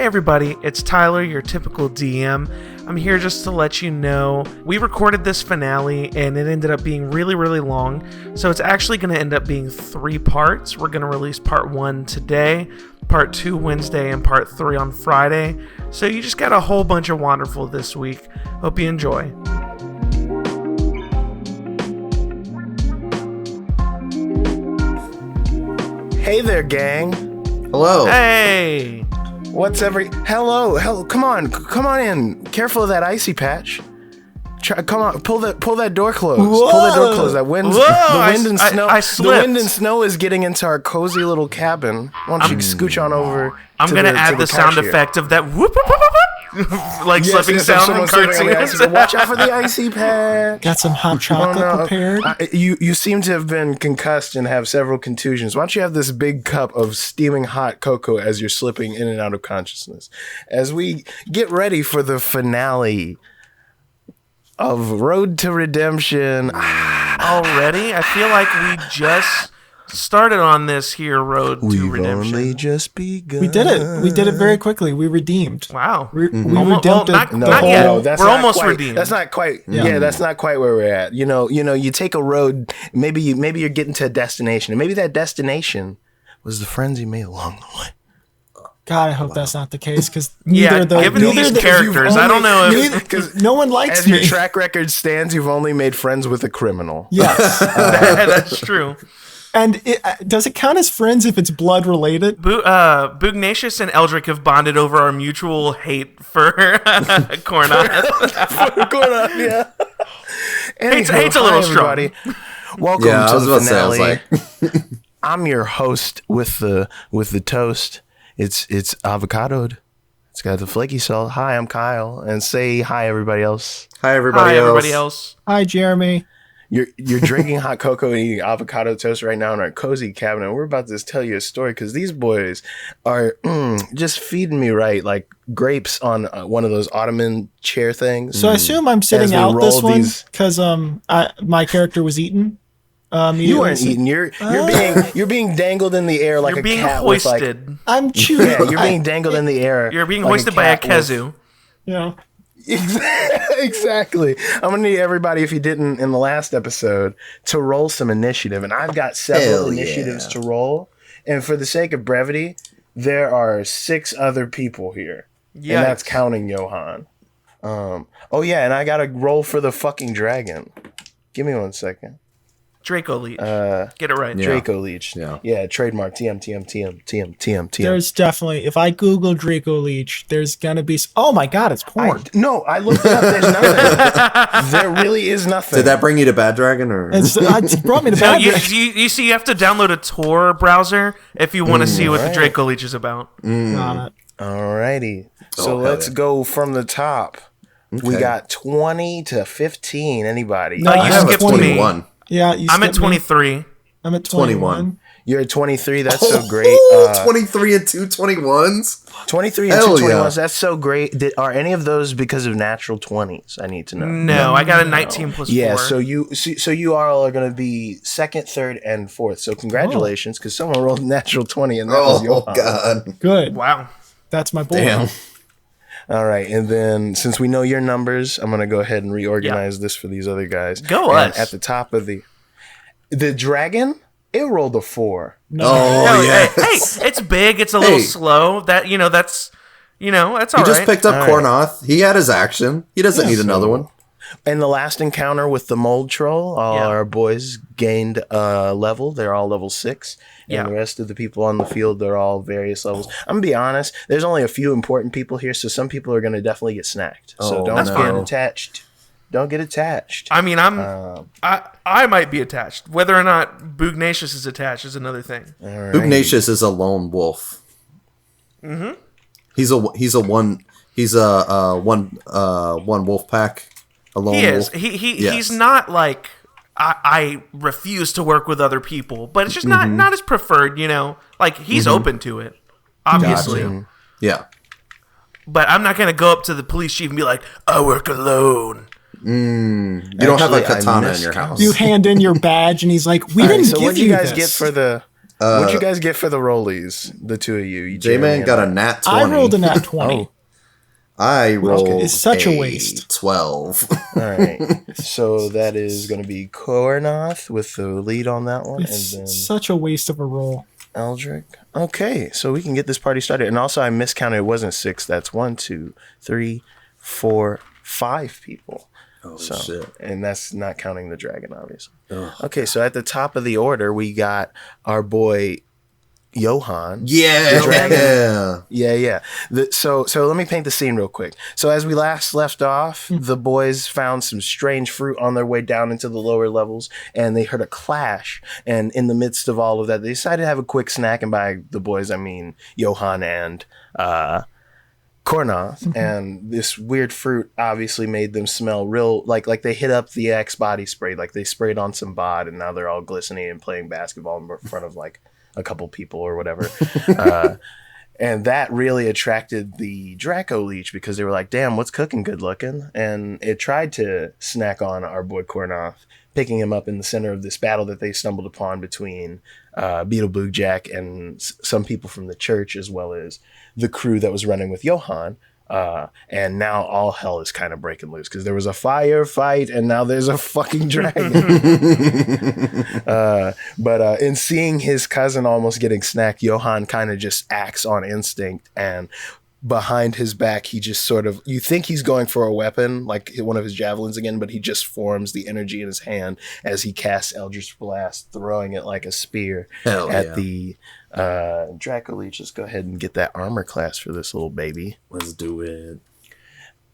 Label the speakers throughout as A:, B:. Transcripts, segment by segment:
A: everybody, it's Tyler, your typical DM. I'm here just to let you know we recorded this finale and it ended up being really, really long. So it's actually going to end up being 3 parts. We're going to release part 1 today, part 2 Wednesday, and part 3 on Friday. So you just got a whole bunch of Wanderful this week. Hope you enjoy.
B: Hey there, gang.
C: Hello.
A: Hey.
B: Hello. Come on in. Careful of that icy patch. Come on, pull that door closed.
C: Whoa.
B: Pull that door closed. The wind and snow.
A: I
B: the wind and snow is getting into our cozy little cabin. Why don't you scooch on over?
A: I'm gonna add the sound effect of that whoop whoop whoop whoop, whoop. Like slipping sound from cartoons.
B: Watch out for the icy patch.
D: Got some hot chocolate prepared.
B: You seem to have been concussed and have several contusions. Why don't you have this big cup of steaming hot cocoa as you're slipping in and out of consciousness as we get ready for the finale of Road to Redemption.
A: Already? I feel like we just started on this here Road to Redemption.
B: We've only just begun.
D: We did it. We did it very quickly. We redeemed.
A: Wow.
D: We redeemed
A: not yet. We're almost redeemed.
B: That's not quite. Yeah, that's not quite where we're at. You know, you take a road. Maybe you're getting to a destination, and maybe that destination was the friends you made along the way.
D: God, I hope that's not the case, because
A: given these characters, I don't know if
B: because
D: no one likes
B: as
D: me.
B: your track record stands, you've only made friends with a criminal.
D: Yes,
A: that's true.
D: And does it count as friends if it's blood related?
A: Bugnacious and Eldrick have bonded over our mutual hate for Cornoth.
B: Yeah.
A: Hate's a little strong.
B: Welcome to the finale. I'm your host with the toast. It's avocadoed. It's got the flaky salt. Hi, I'm Kyle, and say hi everybody else.
C: Hi everybody else.
D: Hi, Jeremy.
B: You're drinking hot cocoa and eating avocado toast right now in our cozy cabinet. We're about to tell you a story because these boys are just feeding me right like grapes on one of those ottoman chair things.
D: So I assume I'm sitting out this one because my character was eaten.
B: You weren't eaten. You're being dangled in
A: You're
B: in the air like a
A: being
B: cat.
A: hoisted.
D: I'm chewing.
B: Yeah, you're being dangled in the air.
A: You're being hoisted by a kazoo.
D: Yeah.
B: Exactly. I'm gonna need everybody, if you didn't in the last episode, to roll some initiative, and I've got several initiatives to roll. And for the sake of brevity, there are 6 other people here, and that's counting Johan. And I gotta roll for the fucking dragon. Give me 1 second.
A: Dracoleech. Get it right.
C: Yeah.
B: Dracoleech. Yeah, trademark. TM.
D: There's definitely, if I Google Dracoleech, there's gonna be. Oh my God, it's porn.
B: I looked it up. There's nothing. There really is nothing.
C: Did that bring you to Bad Dragon or?
D: It brought me to Bad Dragon.
A: You see, you have to download a Tor browser if you want to see what the Dracoleech is about.
D: Got it.
B: Alrighty. So let's go from the top. Okay. We got 20 to 15. Anybody?
A: No, you skipped
C: 21.
D: Yeah,
A: I'm at 23.
D: I'm at 21.
B: You're at 23. That's so great.
C: 23 and 2 21s.
B: 23 and 2 21s. That's so great. Are any of those because of natural 20s? I need to know.
A: No, I got a 19 plus 4.
B: Yeah, so you all are going to be 2nd, 3rd, and 4th. So congratulations, because someone rolled a natural 20 and that was Johan.
C: God.
D: Good.
A: Wow.
D: That's my boy.
C: Damn.
B: All right, and then since we know your numbers, I'm going to go ahead and reorganize this for these other guys.
A: Go us.
B: At the top of the dragon, it rolled a 4.
D: No.
C: Oh, yes.
A: Hey, it's big. It's a little slow. That's all right.
C: He just picked up Cornoth. He had his action. He doesn't need another one.
B: In the last encounter with the mold troll, all our boys gained a level. They're all level 6. And the rest of the people on the field, they're all various levels. I'm going to be honest. There's only a few important people here, so some people are going to definitely get snacked. So don't get attached. Don't get attached.
A: I mean, I might be attached. Whether or not Bugnacious is attached is another thing.
B: Right.
C: Bugnacious is a lone wolf. Mm-hmm. He's a one wolf pack. A lone wolf.
A: He's not like I refuse to work with other people, but it's just not his preferred. Like he's open to it, obviously.
C: Gotcha. Yeah.
A: But I'm not gonna go up to the police chief and be like, I work alone.
C: You don't have a katana in your house.
D: You hand in your badge, and he's like, "We didn't give you this."
B: What did you guys get for the? What'd you guys get for the rollies? The two of you.
C: J-Man got a nat 20.
D: I rolled a nat 20.
C: I rolled
D: It's such a waste.
C: 12.
B: All right. So that is going to be Kornoth with the lead on that one.
D: It's
B: and then
D: such a waste of a roll.
B: Eldrick. Okay, so we can get this party started. And also, I miscounted. It wasn't 6. That's 1, 2, 3, 4, 5 people.
C: Oh,
B: So,
C: shit.
B: and that's not counting the dragon, obviously.
C: Ugh.
B: Okay, so at the top of the order, we got our boy Johan.
C: Yeah.
B: Yeah. So let me paint the scene real quick. So as we last left off, the boys found some strange fruit on their way down into the lower levels, and they heard a clash. And in the midst of all of that, they decided to have a quick snack. And by the boys, I mean Johan and Kornoth. And this weird fruit obviously made them smell real like they hit up the Axe body spray, like they sprayed on some bod, and now they're all glistening and playing basketball in front of like a couple people or whatever. And that really attracted the Dracoleech because they were like, damn, what's cooking good looking? And it tried to snack on our boy Kornoth, picking him up in the center of this battle that they stumbled upon between Beetlebug Jack and some people from the church, as well as the crew that was running with Johan. And now all hell is kind of breaking loose because there was a firefight and now there's a fucking dragon. But in seeing his cousin almost getting snacked, Johan kind of just acts on instinct, and behind his back, he just sort of, you think he's going for a weapon, like one of his javelins again, but he just forms the energy in his hand as he casts Eldritch Blast, throwing it like a spear at the Dracoleech. Let's go ahead and get that armor class for this little baby.
C: Let's do it.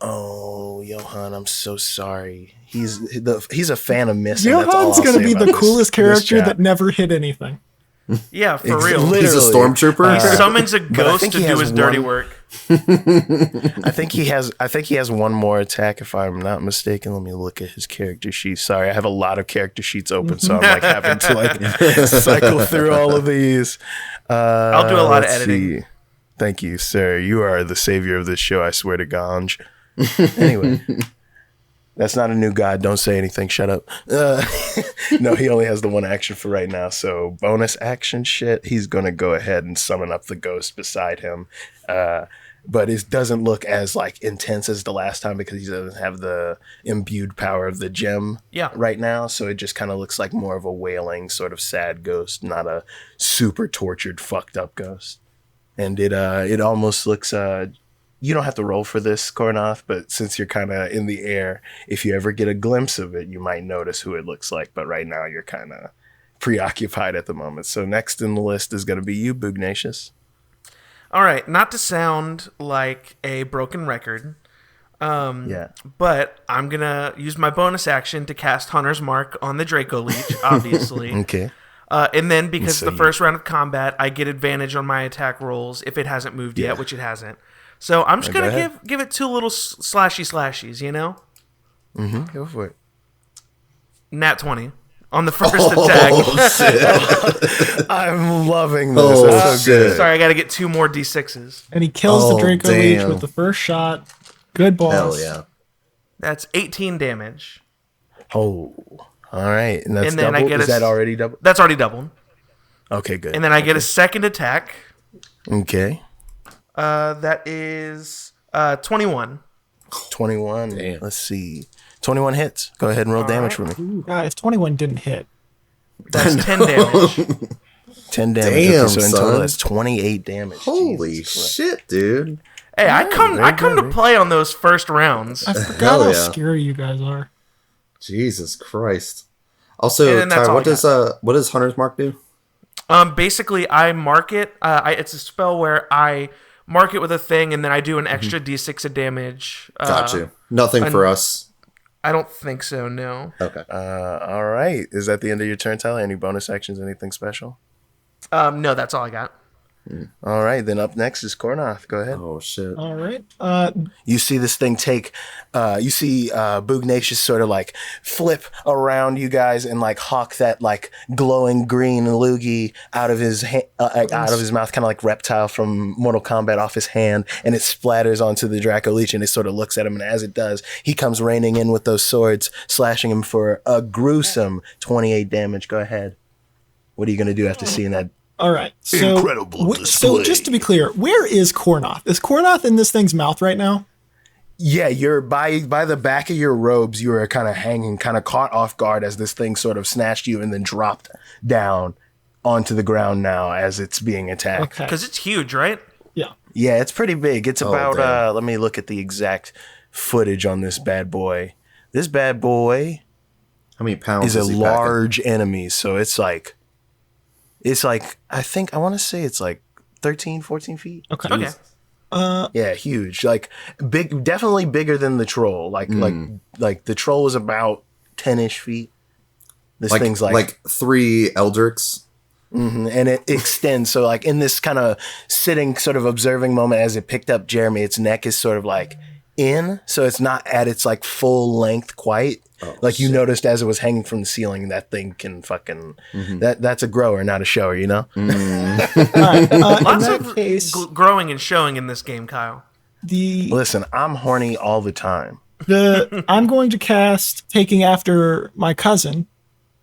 B: Oh, Johan, I'm so sorry. He's a fan of missing.
D: Johan's
B: going to
D: be the coolest character that never hit anything.
A: Yeah, for real.
B: Literally.
C: He's a stormtrooper.
A: He summons a ghost to do his dirty work.
B: I think he has one more attack, if I'm not mistaken. Let me look at his character sheet. Sorry, I have a lot of character sheets open, so I'm like having to like cycle through all of these.
A: I'll do a lot of editing.
B: See. Thank you, sir. You are the savior of this show, I swear to Ganj. Anyway. That's not a new god. Don't say anything. Shut up. No, he only has the one action for right now. So bonus action shit, he's going to go ahead and summon up the ghost beside him. But it doesn't look as like intense as the last time because he doesn't have the imbued power of the gem right now. So it just kind of looks like more of a wailing sort of sad ghost, not a super tortured, fucked up ghost. And it almost looks... you don't have to roll for this, Kornoth, but since you're kind of in the air, if you ever get a glimpse of it, you might notice who it looks like. But right now, you're kind of preoccupied at the moment. So next in the list is going to be you, Bugnacious.
A: All right, not to sound like a broken record, but I'm going to use my bonus action to cast Hunter's Mark on the Dracoleech, obviously.
B: Okay.
A: And then because the first round of combat, I get advantage on my attack rolls if it hasn't moved yet, which it hasn't. So I'm just going to give it two little slashies, you know?
B: Mm-hmm. Go for it.
A: Nat 20 on the first attack.
B: I'm loving this. That's so good.
A: Sorry, I got to get 2 more D6s.
D: And he kills the Dracoleech with the first shot. Good boss.
C: Hell yeah.
A: That's 18 damage.
B: Oh, all right. And that's
A: then
B: double? Is that already double?
A: That's already doubled.
B: Okay, good.
A: And then I get a second attack.
B: Okay.
A: That is 21.
B: 21.
C: Damn.
B: Let's see. 21 hits. Go ahead and roll damage for me.
D: Ooh, if 21 didn't hit.
A: That's 10 damage.
B: 10 damage.
C: Damn,
B: so in
C: son.
B: total, that's 28 damage.
C: Holy shit, dude.
A: Hey, I come to play on those first rounds.
D: I forgot
C: Hell
D: how
C: yeah.
D: scary you guys are.
C: Jesus Christ. Also, Ty, what does Hunter's Mark do?
A: Basically, I mark it. It's a spell where I mark it with a thing, and then I do an extra D6 of damage.
C: Got you. Nothing for us.
A: I don't think so, no.
C: Okay.
B: All right. Is that the end of your turn, Tyler? Any bonus actions, anything special?
A: No, that's all I got.
B: All right. Then up next is Kornoth. Go ahead.
C: Oh, shit.
D: All right.
B: You see this thing you see Bugnacious sort of like flip around you guys and like hawk that like glowing green loogie out of his out of his mouth, kind of like Reptile from Mortal Kombat, off his hand, and it splatters onto the Dracoleech, and it sort of looks at him, and as it does, he comes raining in with those swords, slashing him for a gruesome 28 damage. Go ahead. What are you going to do after seeing that
D: All right. So,
B: Incredible
D: so
B: display.
D: just to be clear, where is Kornoth? Is Kornoth in this thing's mouth right now?
B: Yeah, you're by the back of your robes. You were kind of hanging, kind of caught off guard as this thing sort of snatched you and then dropped down onto the ground now as it's being attacked.
D: Okay.
A: Because it's huge, right?
D: Yeah.
B: Yeah, it's pretty big. It's about,
C: damn.
B: let me look at the exact footage on this bad boy. This bad boy
C: How many pounds
B: is a
C: is he
B: large enemy. So it's like, I want to say it's like 13, 14 feet.
D: Okay.
A: Okay.
B: Yeah, huge. Like big, definitely bigger than the troll. Like the troll was about 10-ish feet. This
C: packing?
B: thing's like
C: Like 3 Eldricks.
B: and it extends. So like in this kind of sitting, sort of observing moment as it picked up Jeremy, its neck is sort of like in, so it's not at its like full length quite. Like you noticed as it was hanging from the ceiling, that thing can fucking that's a grower, not a shower, you know.
D: All right. In
A: Lots
D: that
A: of
D: case,
A: growing and showing in this game, Kyle.
B: Listen, I'm horny all the time.
D: I'm going to cast, taking after my cousin,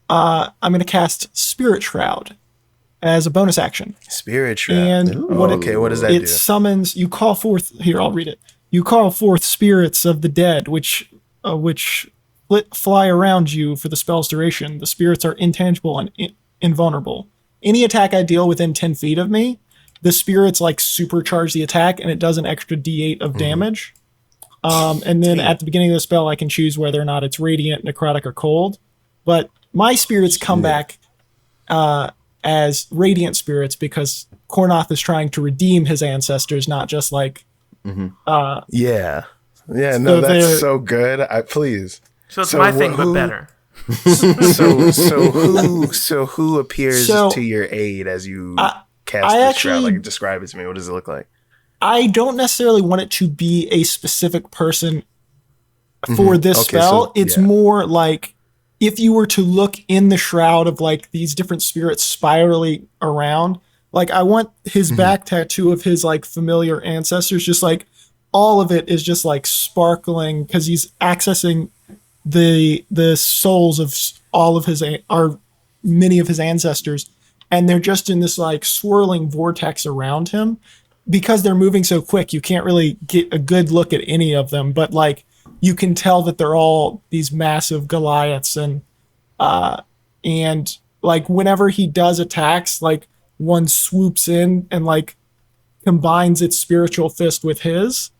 D: I'm going to cast Spirit Shroud as a bonus action.
B: Spirit shroud.
D: And what
B: what does that
D: it
B: do?
D: summons, you call forth, here, I'll read it. You call forth spirits of the dead, which fly around you for the spell's duration. The spirits are intangible and invulnerable. Any attack I deal within 10 feet of me, the spirits like supercharge the attack and it does an extra d8 of damage. And then at the beginning of the spell, I can choose whether or not it's radiant, necrotic, or cold. But my spirits come back as radiant spirits because Kornoth is trying to redeem his ancestors, not just like.
B: Yeah, no,
D: So they're-
B: that's so good. Please.
A: So it's my thing, but
B: who-
A: better.
B: So who appears
D: So,
B: to your aid as you cast
D: I
B: this shroud?
D: actually-
B: Like, describe it to me. What does it look like?
D: I don't necessarily want it to be a specific person for this
B: Okay,
D: spell.
B: so,
D: It's
B: yeah.
D: more like if you were to look in the shroud of like these different spirits spiraling around, like I want his back tattoo of his like familiar ancestors, just like all of it is just like sparkling because he's accessing the souls of all of his or many of his ancestors, and they're just in this like swirling vortex around him. Because they're moving so quick, you can't really get a good look at any of them, but like you can tell that they're all these massive Goliaths, and like whenever he does attacks, like one swoops in and like combines its spiritual fist with his,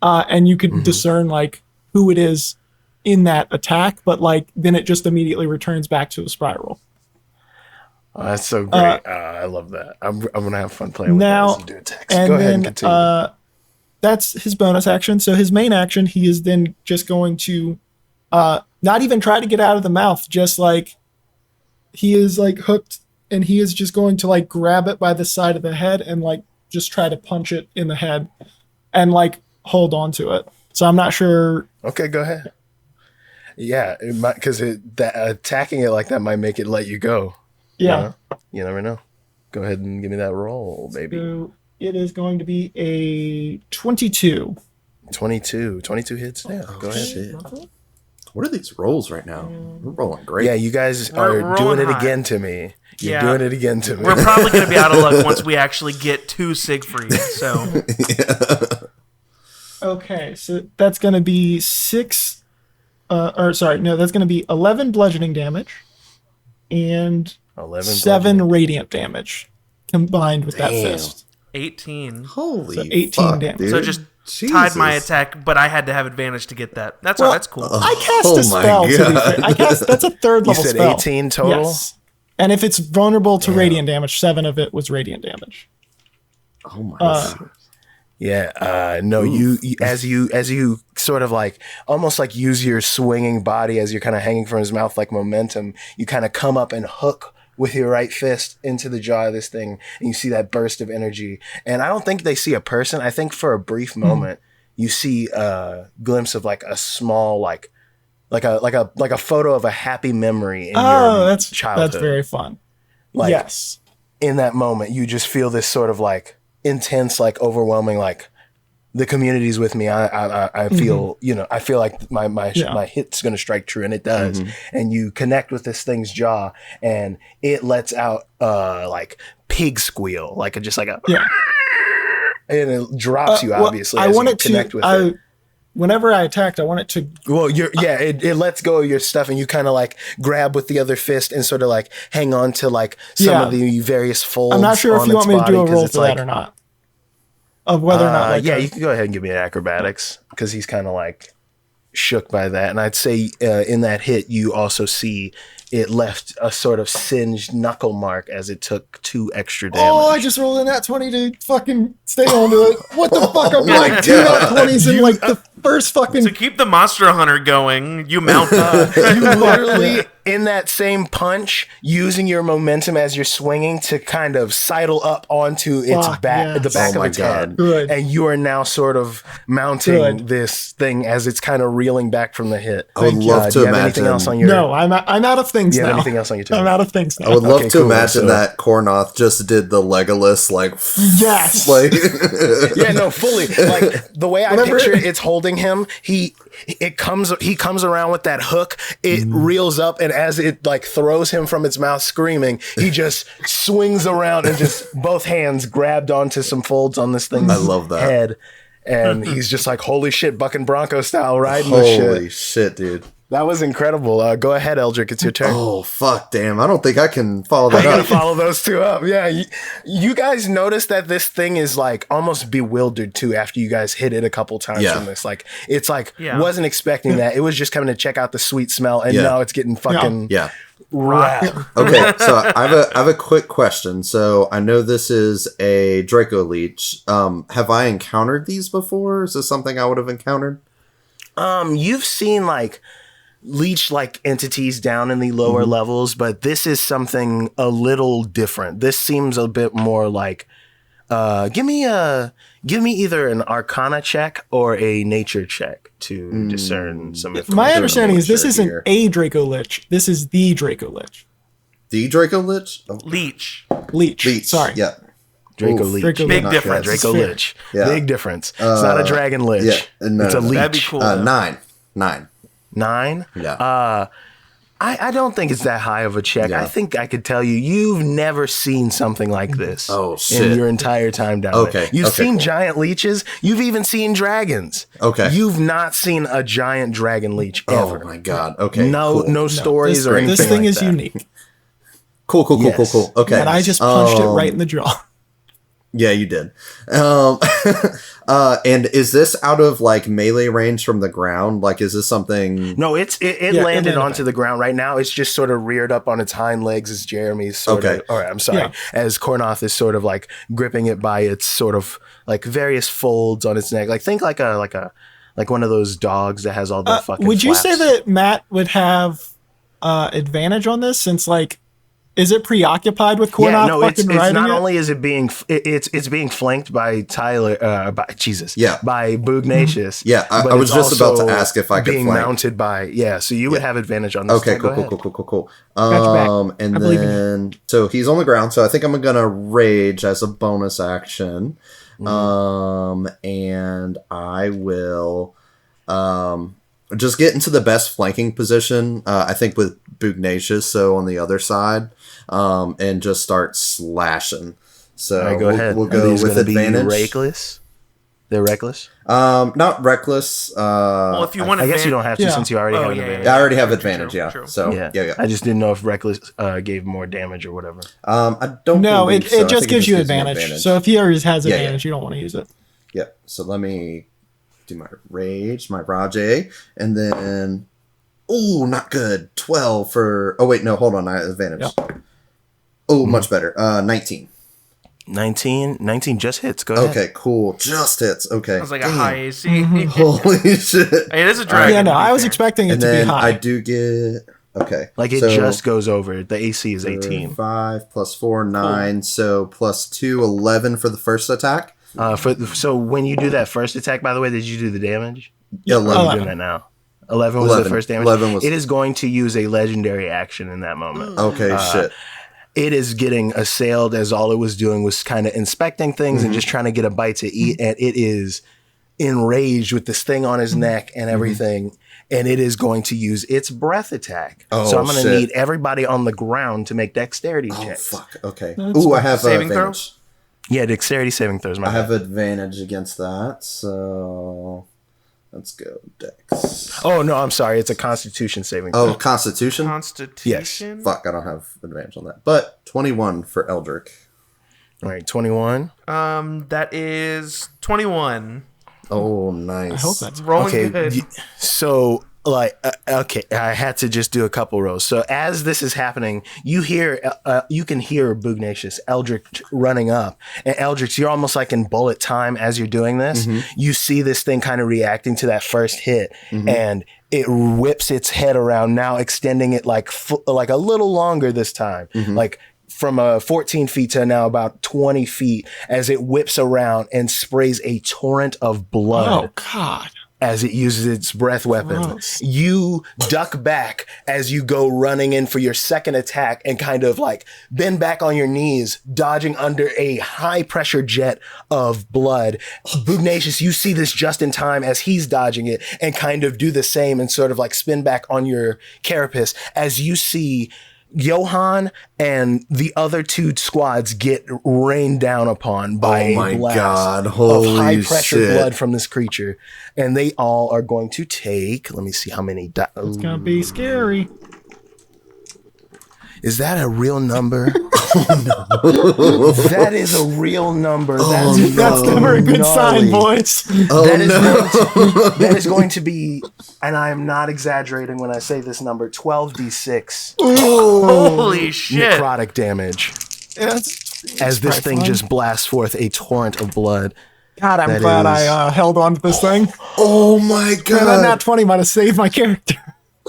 D: and you can discern like who it is in that attack, but like then it just immediately returns back to the spiral.
B: Oh, that's so great. I love that. I'm gonna have fun playing with
D: Now,
B: that as you do attacks.
D: and
B: Go ahead and
D: then
B: continue.
D: that's his bonus action. So his main action, he is then just going to not even try to get out of the mouth, just like he is like hooked, and he is just going to like grab it by the side of the head and like just try to punch it in the head and like hold on to it. So I'm not sure.
B: Okay, go ahead. Yeah, it might, because attacking it like that might make it let you go.
D: Yeah.
B: You never know. Go ahead and give me that roll, baby.
D: So it is going to be a 22.
B: 22 hits. Yeah, go ahead.
C: Shit. What are these rolls right now? We're rolling great.
B: Yeah, you guys
A: We're
B: are doing
A: rolling
B: it
A: high.
B: again to me. You're
A: Yeah.
B: doing it again to me.
A: We're probably going to be out of luck once we actually get to Siegfried. So
D: Okay, so that's going to be that's going to be 11 bludgeoning damage and
B: 11
D: 7 radiant damage combined with that
C: Damn.
D: fist.
A: 18.
C: Holy
D: So 18
C: fuck,
D: damage.
C: dude.
A: So just tied my
C: Jesus.
A: attack, but I had to have advantage to get that. That's
D: Well,
A: that's cool.
D: I cast
C: Oh
D: a
C: my
D: spell. To be
C: God.
D: fair. That's a third
B: You
D: level
B: said
D: spell.
B: 18 total?
D: Yes. And if it's vulnerable to radiant damage, 7 of it was radiant damage.
C: Oh my god.
B: Yeah, no, you as you sort of like almost like use your swinging body as you're kind of hanging from his mouth like momentum, you kind of come up and hook with your right fist into the jaw of this thing, and you see that burst of energy. And I don't think they see a person. I think for a brief moment you see a glimpse of like a small like a photo of a happy memory in your
D: That's
B: childhood.
D: that's very fun.
B: Like,
D: yes.
B: in that moment, you just feel this sort of like intense, like overwhelming, like the community's with me. I feel, I feel like my hit's gonna strike true, and it does. And you connect with this thing's jaw, and it lets out like pig squeal, just like a,
D: Yeah.
B: and it drops you obviously.
D: I
B: as
D: want
B: you
D: it
B: connect
D: to.
B: with it.
D: Whenever I attacked, I want it to.
B: Well, it lets go of your stuff, and you kind of like grab with the other fist and sort of like hang on to like some of the various folds.
D: I'm not sure if
B: on
D: you want me to
B: its
D: do a
B: body, 'cause
D: roll
B: it's
D: for that or not. Of whether or not,
B: you can go ahead and give me an acrobatics because he's kind of like shook by that. And I'd say in that hit, you also see it left a sort of singed knuckle mark as it took 2 extra damage.
D: Oh, I just rolled in that 20 to fucking stay onto it. What the fuck? I'm
C: my
D: like 2 nat 20s in like the first fucking.
A: To keep the monster hunter going, you mount
B: You literally, in that same punch, using your momentum as you're swinging to kind of sidle up onto its back,
D: yes.
B: the back
C: Oh
B: of
C: my
B: its
C: God.
B: head.
D: Good.
B: And you are now sort of mounting this thing as it's kind of reeling back from the hit.
C: I would love
B: do
C: to
B: you have anything
C: imagine.
B: else on your...
D: No, I'm out of things
B: you
D: now.
B: have anything else on your turn?
D: I'm out of things now.
C: I would love
B: Okay,
C: to
B: cool.
C: imagine
B: So-
C: that Kornoth just did the Legolas like
D: Yes.
C: like
B: Yeah, no, fully. Like the way I
D: Whenever-
B: picture it, it's holding him. He comes around with that hook. It reels up, and as it like throws him from its mouth, screaming, he just swings around and just both hands grabbed onto some folds on this thing's
C: I love that.
B: head, and he's just like, "Holy shit, bucking Bronco style, riding this
C: holy
B: shit."
C: shit, dude.
B: That was incredible. Go ahead, Eldrick. It's your turn.
C: Oh fuck, damn! I don't think I can follow that
B: I gotta
C: up.
B: follow those two up. Yeah, you guys notice that this thing is like almost bewildered too after you guys hit it a couple times
C: Yeah.
B: from this. Like it's like
A: Yeah.
B: wasn't expecting that. It was just coming to check out the sweet smell, and
C: Yeah.
B: now it's getting fucking
C: Yeah.
B: wrapped.
C: Okay, so I have a quick question. So I know this is a Dracoleech. Have I encountered these before? Is this something I would have encountered?
B: You've seen like leech like entities down in the lower
C: Mm-hmm.
B: levels, but this is something a little different. This seems a bit more like give me either an arcana check or a nature check to discern some information.
D: My understanding is this
C: Sure,
D: isn't
C: here.
D: a Dracolich. This is the Dracolich.
C: The Dracoleech? Oh,
A: leech.
D: Leech.
C: Leech.
D: Sorry.
C: Yeah.
B: Dracoleech.
D: Dracoleech.
A: Big
C: Not
A: difference.
C: bad.
B: Dracoleech.
C: Yeah.
B: Big difference. It's not a dragon lich.
C: yeah. No,
B: it's a
C: no, no.
B: leech.
A: That'd be cool.
C: 9.
B: 9?
C: Yeah.
B: I don't think it's that high of a check.
C: Yeah.
B: I think I could tell you, you've never seen something like this
C: Oh, shit.
B: in your entire time down
C: Okay,
B: there. You've
C: okay,
B: seen
C: cool.
B: giant leeches. You've even seen dragons.
C: Okay.
B: You've not seen a giant dragon leech ever.
C: Oh my god. Okay.
B: No,
C: cool.
B: no stories
D: This,
B: or anything
D: this thing
B: like
D: is
B: that.
D: unique.
C: Cool.
B: Yes.
C: Okay.
D: And I just punched it right in the jaw.
C: Yeah, you did. And is this out of like melee range from the ground? Like, is this something?
B: No, it
D: Yeah,
B: landed
D: it
B: onto the ground right now. It's just sort of reared up on its hind legs as Jeremy's sort
C: Okay.
B: of, or I'm sorry,
D: Yeah.
B: as Kornoth is sort of like gripping it by its sort of like various folds on its neck. Like think like one of those dogs that has all the fucking
D: Would you say
B: flaps.
D: that Matt would have advantage on this since like is it preoccupied with Kornoth
B: Yeah, no,
D: fucking
B: it's
D: riding
B: not
D: it?
B: only is it being it's being flanked by Tyler
C: Yeah.
B: by Bugnacious.
C: Yeah, I
B: but
C: was
B: it's
C: just about to
B: also
C: ask if I could
B: being
C: flank.
B: mounted by so you would have advantage on this.
C: Okay,
B: Go ahead.
C: cool.
D: Got your back.
C: And
D: I believe in
C: then so he's on the ground, so I think I'm gonna rage as a bonus action. And I will just get into the best flanking position, I think with Bugnacious, so on the other side, and just start slashing. So
B: All right, go ahead.
C: We'll
B: Are
C: go
B: these
C: with
B: gonna be
C: advantage.
B: reckless. They're reckless.
C: Not reckless.
A: Well, if you want
B: I guess you don't have to
D: Yeah.
B: since you already
A: Oh,
B: have an
A: yeah,
B: advantage.
C: I already have
A: True,
C: advantage,
A: true,
C: yeah.
A: true.
C: So yeah.
B: I just didn't know if reckless gave more damage or whatever.
C: I don't.
D: No,
C: believe
D: it
C: so. I
D: just
C: think
D: gives you
C: me
D: advantage. So if he already has
C: Yeah,
D: advantage, you don't want to use it.
C: yeah. So let me do my rage, my Rajay, and then ooh, not good. 12 for. Oh wait, no, hold on. I have advantage. Oh, much better. 19.
B: 19 just hits. Go ahead.
C: Okay, cool. Just hits. Okay.
A: It was like a
C: Damn.
A: high AC.
C: Holy shit.
A: It is a dragon.
D: Yeah, no,
A: to be
D: I was
A: fair.
D: expecting it
C: And
D: to be
C: then
D: high.
C: I do get. Okay.
B: Like it
C: so
B: just goes over. The AC is 18.
C: 5 plus 4, 9. So plus 2, 11 for the first attack.
B: So when you do that first attack, by the way, did you do the damage?
C: Yeah, 11.
B: I'm doing that now. 11 was
C: 11.
B: the first damage.
C: 11 was-
B: It is going to use a legendary action in that moment.
C: Okay, shit.
B: It is getting assailed as all it was doing was kind of inspecting things and just trying to get a bite to eat, and it enraged with this thing on his neck and everything. And it is going to use its breath attack. So I'm going to need everybody on the ground to make dexterity checks.
C: Oh, fuck. Okay.
D: That's
C: Ooh, I have
A: saving
C: advantage.
B: Yeah, dexterity saving throws.
C: I have advantage against that, so let's go dex.
B: Oh, no, I'm sorry. It's a constitution saving throw.
C: Oh, Constitution?
A: Constitution.
C: Fuck, I don't have advantage on that. But 21 for Eldrick.
B: All right, 21.
A: That is 21.
C: Oh, nice.
D: I hope that's
A: Rolling good.
B: So, like, okay, I had to just do a couple rolls. So as this is happening, you can hear Bugnacious, Eldritch running up. And Eldritch, you're almost like in bullet time as you're doing this. You see this thing kind of reacting to that first hit, and it whips its head around, now extending it like a little longer this time. Like, from 14 feet to now about 20 feet as it whips around and sprays a torrent of blood.
D: Oh, God.
B: As it uses its breath weapon.
D: Gross.
B: You duck back as you go running in for your second attack and kind of like bend back on your knees, dodging under a high pressure jet of blood. Bugnacious, you see this just in time as he's dodging it and kind of do the same and sort of like spin back on your carapace as you see Johan and the other two squads get rained down upon by a blast of high pressure blood from this creature. And they all are going to take, let me see how many.
D: It's going to be scary.
B: Is that a real number? Oh, no. That is a real number.
D: That's never a good sign, boys.
B: That is going to be, and I am not exaggerating when I say this number, 12d6.
A: Holy shit.
B: Necrotic damage. As this thing just blasts forth a torrent of blood.
D: God, I'm glad I held on to this thing.
C: Oh my god.
D: That nat 20 might have saved my character.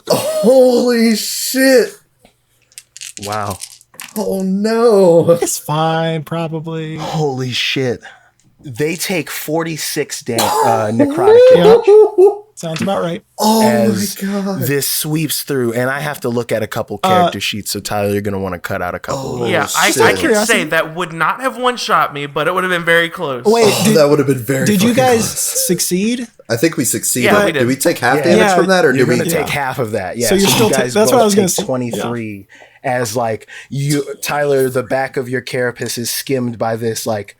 C: Holy shit.
B: Wow.
C: Oh no.
D: It's fine, probably.
B: Holy shit. They take 46 necrotic damage.
D: Sounds about right.
C: Oh
B: as
C: my god.
B: This sweeps through, and I have to look at a couple character sheets, so Tyler, you're going to want to cut out a couple.
A: Yeah, I can say that would not have one-shot me, but it would have been very close.
D: Wait,
C: that would have been very
D: did you guys
C: close.
D: succeed?
C: I think we succeeded.
A: Yeah, we did.
C: Did we take half damage from that, or
B: you're
C: did we
B: going to take half of that? Yeah,
D: So you're still
B: you guys
D: that's what I was
B: going
D: gonna
B: to
D: say.
B: 23 as like you, Tyler, the back of your carapace is skimmed by this like.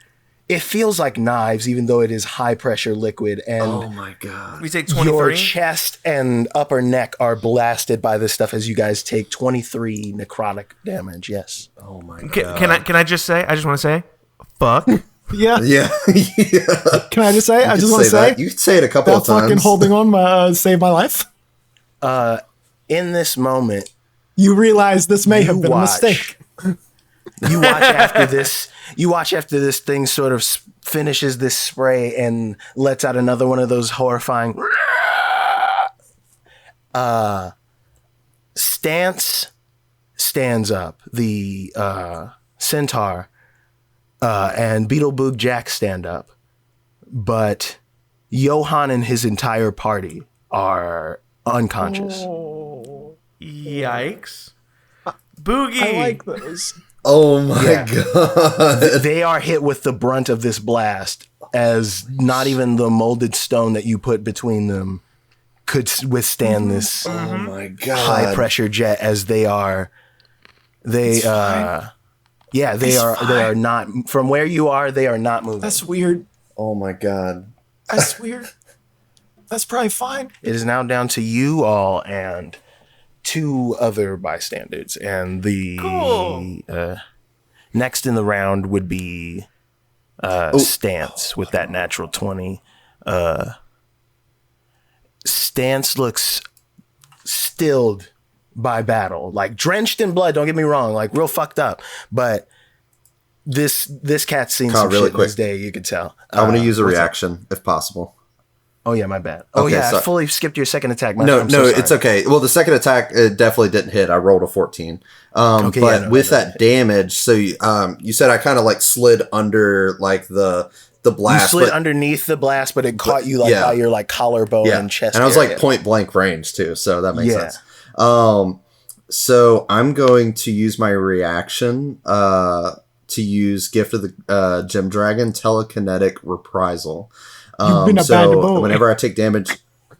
B: It feels like knives, even though it is high pressure liquid, and
C: Oh my god.
A: We take
B: your
A: 23.
B: chest and upper neck are blasted by this stuff as you guys take 23 necrotic damage. Yes.
C: Oh my god.
A: Can I just say? I just want to say, fuck.
D: Yeah.
C: Yeah. Yeah.
D: Can I just say? I just want to say
C: that. You can say it a couple
D: that
C: of times.
D: fucking holding on saved my life.
B: In this moment,
D: You realize this may have been a
B: watch.
D: mistake.
B: you watch after this. You watch after this thing sort of finishes this spray and lets out another one of those horrifying. Stance stands up. The centaur and Beetlebug Jack stand up, but Johan and his entire party are unconscious.
A: Yikes. Boogie.
D: I like those.
C: Oh my
B: Yeah.
C: god.
B: They are hit with the brunt of this blast, as not even the molded stone that you put between them could withstand this
C: Oh my god.
B: high pressure jet. As they are not from where you are. They are not moving.
D: That's weird.
C: Oh my god.
D: That's weird. That's probably fine.
B: It is now down to you all and two other bystanders, and the next in the round would be Stance with that natural 20. Stance looks stilled by battle, like drenched in blood. Don't get me wrong, like real fucked up, but this cat's seen
C: Kyle,
B: some
C: really
B: shit in his
C: quick.
B: day. You could tell.
C: I want to use a
B: what's up?
C: reaction if possible.
B: Oh yeah, my bad. Oh
C: Okay,
B: yeah, I
C: sorry.
B: fully skipped your second attack. My
C: No,
B: bad. I'm so sorry.
C: it's okay. Well, the second attack it definitely didn't hit. I rolled a 14.
B: Okay,
C: but
B: yeah, no,
C: with
B: that
C: that damage, so you said I kind of like slid under like the
B: You
C: blast.
B: slid
C: but-
B: underneath the blast, but it caught you like
C: yeah.
B: by your like collarbone
C: yeah,
B: and chest.
C: and I was
B: area.
C: like point blank range too, so that makes
B: Yeah.
C: sense. So I'm going to use my reaction to use Gift of the Gem Dragon Telekinetic Reprisal.
D: You've been a bad
C: So
D: boy.
C: whenever I take damage,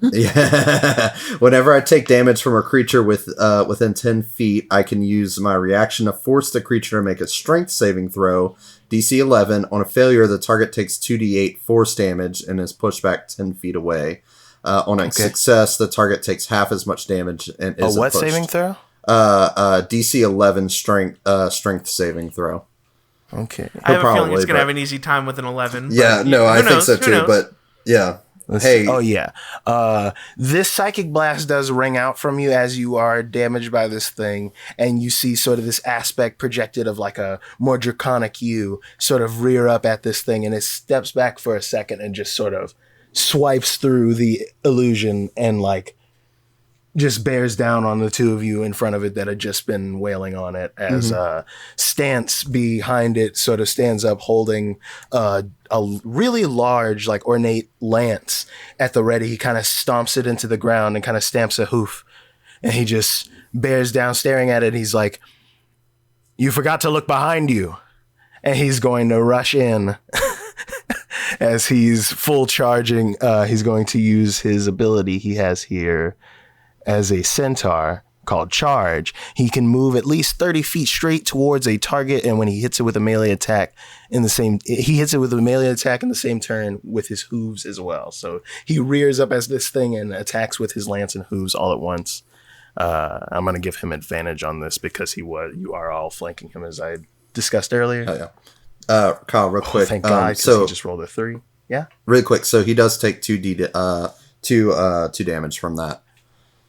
C: yeah, whenever I take damage from a creature within 10 feet, I can use my reaction to force the creature to make a strength saving throw, DC 11. On a failure, the target takes 2d8 force damage and is pushed back 10 feet away. On a success, the target takes half as much damage and is
B: what
C: pushed.
B: saving throw?
C: DC 11 strength saving throw.
B: Okay.
A: I have a feeling it's
C: Probably,
A: going to have an easy time with an 11.
C: Yeah,
A: but
C: no, I
A: who
C: think
A: knows?
C: so
A: Who
C: too.
A: knows?
C: But yeah, hey,
B: Oh yeah. This psychic blast does ring out from you as you are damaged by this thing, and you see sort of this aspect projected of like a more draconic you sort of rear up at this thing, and it steps back for a second and just sort of swipes through the illusion and like just bears down on the two of you in front of it that had just been wailing on it as Stance behind it sort of stands up holding a really large, like ornate lance at the ready. He kind of stomps it into the ground and kind of stamps a hoof, and he just bears down staring at it. He's like, "You forgot to look behind you." And he's going to rush in as he's full charging. He's going to use his ability he has here as a centaur called Charge. He can move at least 30 feet straight towards a target, and when he hits it with a melee attack in the same turn with his hooves as well. So he rears up as this thing and attacks with his lance and hooves all at once. I'm going to give him advantage on this because you are all flanking him as I discussed earlier.
C: oh yeah. Kyle, real quick.
B: Thank God, 'cause
C: so
B: he just rolled a 3. Yeah.
C: really quick, so he does take 2 damage from that.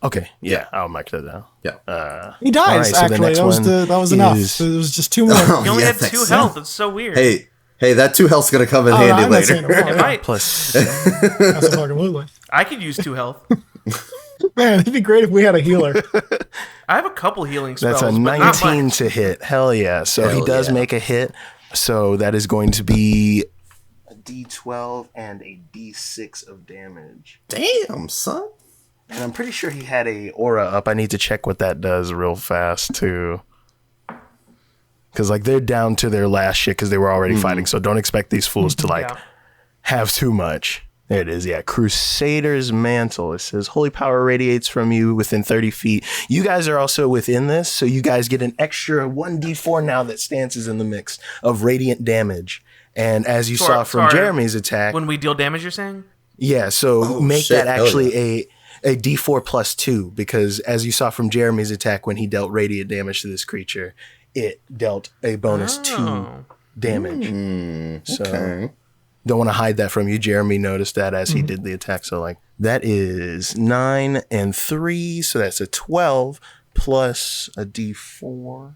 B: Okay. Yeah. I'll mark that down.
C: Yeah.
D: He dies.
B: All right, so the
D: actually,
B: next
D: that was
B: one
D: that was enough.
B: is-
D: It was just 2 more.
A: He only
C: Yeah,
A: had
C: thanks.
A: 2 health. It's so weird.
C: Hey, that 2 health's gonna come in
D: Oh,
C: handy
D: I'm not saying
C: later.
D: it won't.
A: It might.
B: Plus,
D: Absolutely.
A: I could use 2 health.
D: Man, it'd be great if we had a healer.
A: I have a couple healing spells.
B: that's a
A: but not
B: 19
A: much.
B: to hit. Hell yeah. So he
C: Hell
B: does
C: yeah.
B: make a hit. So that is going to be a D12 and a D6 of damage.
C: Damn, son.
B: And I'm pretty sure he had a aura up. I need to check what that does real fast too. Because like they're down to their last shit because they were already fighting. So don't expect these fools to like
A: Yeah.
B: have too much. There it is. Yeah. Crusader's Mantle. It says holy power radiates from you within 30 feet. You guys are also within this. So you guys get an extra 1d4 now that Stance is in the mix of radiant damage. And as you saw from
A: Sorry.
B: Jeremy's attack.
A: When we deal damage, you're saying?
B: Yeah, so
C: Oh,
B: make
C: shit,
B: that
C: hell
B: actually a D4 plus 2, because as you saw from Jeremy's attack, when he dealt radiant damage to this creature, it dealt a bonus 2
A: Oh.
B: damage. So
C: Okay.
B: don't want to hide that from you. Jeremy noticed that as he did the attack. So like that is 9 and 3, so that's a 12 plus a D4.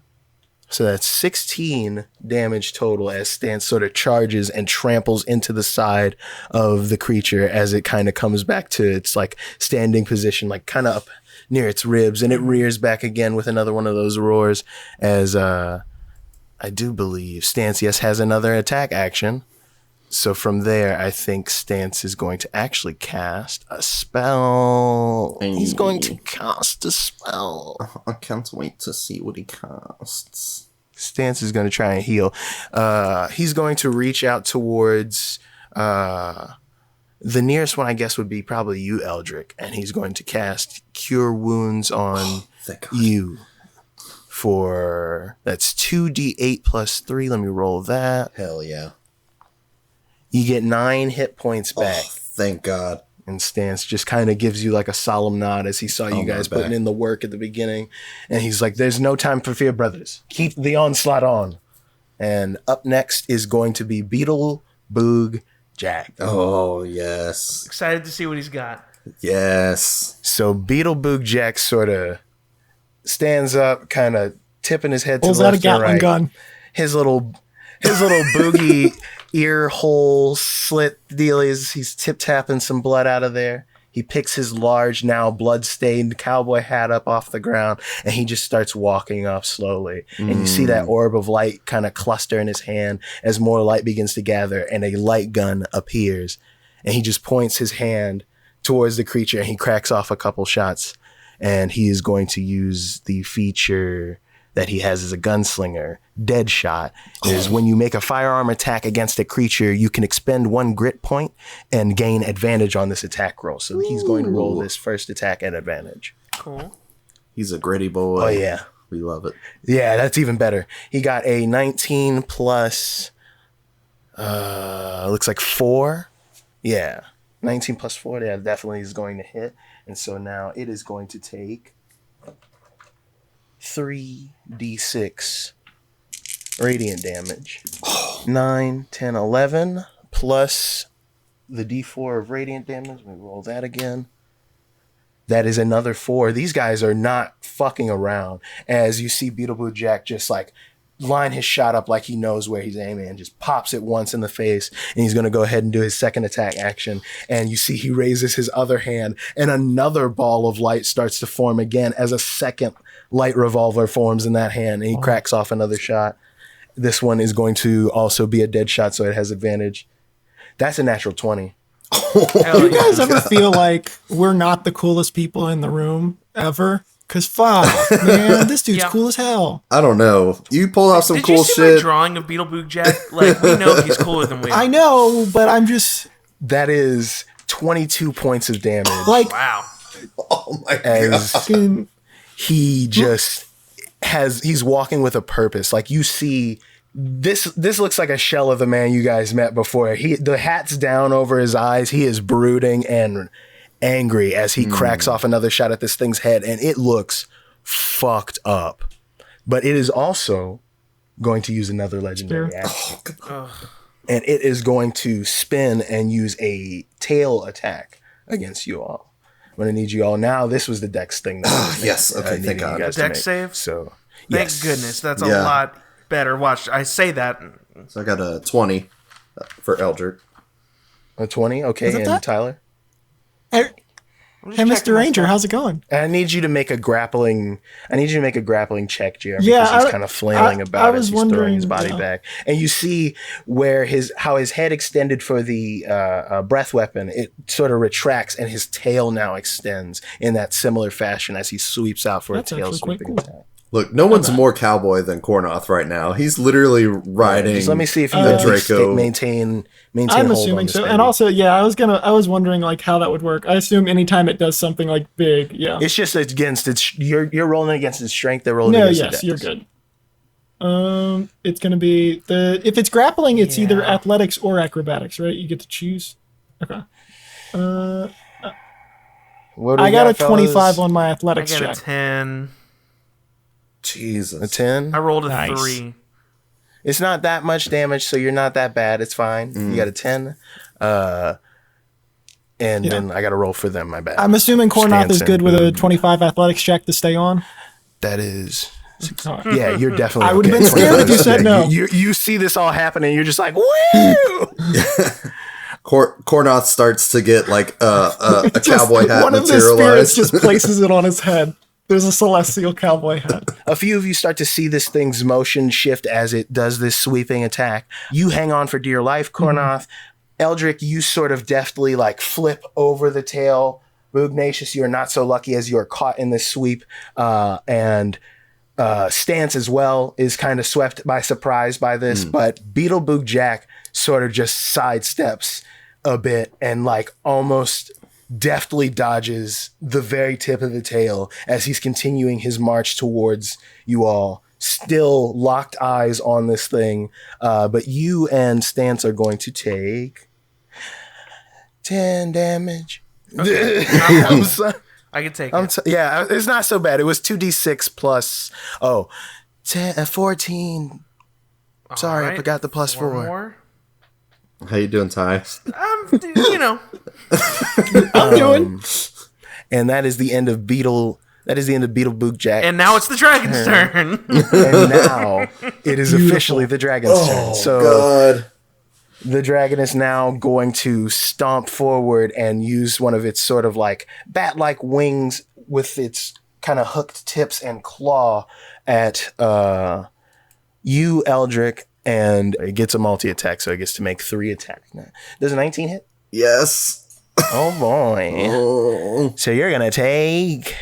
B: So that's 16 damage total as Stance sort of charges and tramples into the side of the creature as it kind of comes back to its like standing position, like kind of up near its ribs, and it rears back again with another one of those roars as I do believe Stance, yes, has another attack action. So from there, I think Stance is going to actually cast a spell. He's going to cast a spell.
C: I can't wait to see what he casts.
B: Stance is going to try and heal. He's going to reach out towards the nearest one, I guess, would be probably you, Eldrick, and he's going to cast Cure Wounds on
C: Thank God.
B: you. That's 2d8 plus 3. Let me roll that.
C: Hell yeah.
B: You get 9 hit points back.
C: Oh, thank God.
B: And Stance just kind of gives you like a solemn nod as he saw you guys putting in the work at the beginning. And he's like, there's no time for fear, brothers. Keep the onslaught on. And up next is going to be Beetle Boog Jack.
C: Oh, yes.
A: Excited to see what he's got.
C: Yes.
B: So Beetle Boog Jack sort of stands up, kind of tipping his head to
D: Pulls
B: the
D: out a
B: left and
D: Gatling
B: right.
D: gun.
B: His little boogie ear hole slit dealies. He's tip tapping some blood out of there. He picks his large, now blood-stained cowboy hat up off the ground, and he just starts walking off slowly. And you see that orb of light kind of cluster in his hand as more light begins to gather, and a light gun appears. And he just points his hand towards the creature, and he cracks off a couple shots. And he is going to use the feature that he has as a gunslinger, Deadshot, is when you make a firearm attack against a creature, you can expend 1 grit point and gain advantage on this attack roll. So he's going to roll this first attack at advantage.
A: Cool.
C: He's a gritty boy.
B: Oh, yeah.
C: We love it.
B: Yeah, that's even better. He got a 19 plus, looks like 4. Yeah, 19 plus 4, that definitely is going to hit. And so now it is going to take 3d6 radiant damage. 9, 10, 11 plus the d4 of radiant damage. Let me roll that again. That is another 4. These guys are not fucking around. As you see Beetleborg Jack just like line his shot up like he knows where he's aiming and just pops it once in the face. And he's going to go ahead and do his second attack action. And you see he raises his other hand and another ball of light starts to form again as a second light revolver forms in that hand. And he cracks off another shot. This one is going to also be a dead shot, so it has advantage. That's a natural 20.
D: Do you guys ever feel like we're not the coolest people in the room ever? Cause fuck, man, this dude's cool as hell.
C: I don't know. You pulled off some cool
A: Did you see
C: shit.
A: my drawing of Beetleborg Jack? Like, we know he's cooler than we are.
D: I know, but I'm just
B: That is 22 points of damage.
D: like,
A: Wow.
C: Oh my god.
B: As
D: fucking-
B: he just he's walking with a purpose. Like you see, this looks like a shell of the man you guys met before. The hat's down over his eyes. He is brooding and angry as he cracks off another shot at this thing's head, and it looks fucked up. But it is also going to use another legendary action. And it is going to spin and use a tail attack against you all. I'm going to need you all now. This was the Dex thing.
C: Yes. Okay. Thank God.
A: Dex save?
B: So,
A: Thank
B: yes.
A: goodness. That's a
C: Yeah.
A: lot better. Watch, I say that.
C: So I got a 20 for Eldritch.
B: A 20? Okay,
D: Is it
B: and
D: that?
B: Tyler?
D: hey,
A: I'm just
D: hey,
A: checking
D: Mr.
A: my
D: Ranger,
A: stuff.
D: how's it going?
B: I need you to make a grappling check, Jeremy,
D: Yeah,
B: because he's kind of flailing about
D: I
B: as
D: was
B: he's throwing
D: wondering,
B: his body
D: yeah.
B: back. And you see where how his head extended for the breath weapon, it sort of retracts and his tail now extends in that similar fashion as he sweeps out for
D: That's
B: a tail
D: actually quite
B: sweeping
D: cool.
B: attack.
C: Look, no one's more cowboy than Kornoth right now. He's literally riding.
B: Just let me see if you
C: the
B: at least
C: Draco.
B: maintain
D: I'm
B: hold on
D: assuming
B: this
D: so.
B: baby.
D: And also, yeah, I was wondering like how that would work. I assume anytime it does something like big, yeah.
B: It's just against its. You're rolling against its strength. They're rolling
D: No,
B: against
D: yes,
B: its
D: you're
B: dex.
D: good. It's gonna be if it's grappling, it's either
A: Yeah.
D: athletics or acrobatics, right? You get to choose. Okay.
B: What do
D: I
B: we
D: got a
B: fellas?
D: 25 on my
A: I
D: athletics
A: got a
D: check.
A: 10.
C: Jesus.
B: A 10.
A: I rolled a
D: Nice.
A: 3.
B: It's not that much damage, so you're not that bad. It's fine. You got a 10. And then I got to roll for them. My bad.
D: I'm assuming Kornoth is
B: Stanson,
D: good with a
B: boom.
D: 25 athletics check to stay on.
B: That is.
D: Alright.
B: Yeah, you're definitely.
D: I would've
B: okay.
D: been scared if you said no.
B: You see this all happening. You're just like, woo!
C: Kornoth starts to get like a cowboy hat
D: One of the
C: materialized.
D: spirits just places it on his head. There's a celestial cowboy hat.
B: A few of you start to see this thing's motion shift as it does this sweeping attack. You hang on for dear life, Kornoth. Eldrick, you sort of deftly like flip over the tail. Bugnacious, you are not so lucky as you are caught in this sweep. And Stance as well is kind of swept by surprise by this. But Beetleborg Jack sort of just sidesteps a bit and like almost deftly dodges the very tip of the tail as he's continuing his march towards you all, still locked eyes on this thing. But you and Stance are going to take 10 damage.
A: Okay.
B: I'm so-
A: I can take
B: I'm
A: it.
B: yeah, it's not so bad. It was 2d6 plus 14. Sorry, I
A: Alright,
B: forgot the plus 4.
A: more.
C: How you doing, Ty?
A: You know.
D: I'm doing.
B: And that is the end of Beetleborg Jack.
A: And now it's the dragon's turn.
B: And now it is officially the dragon's turn. So
C: God.
B: the dragon is now going to stomp forward and use one of its sort of like bat-like wings with its kind of hooked tips and claw at you, Eldrick, and it gets a multi-attack, so it gets to make 3 attacks. Does a 19 hit?
C: Yes.
B: Oh boy.
C: Oh.
B: So you're going to take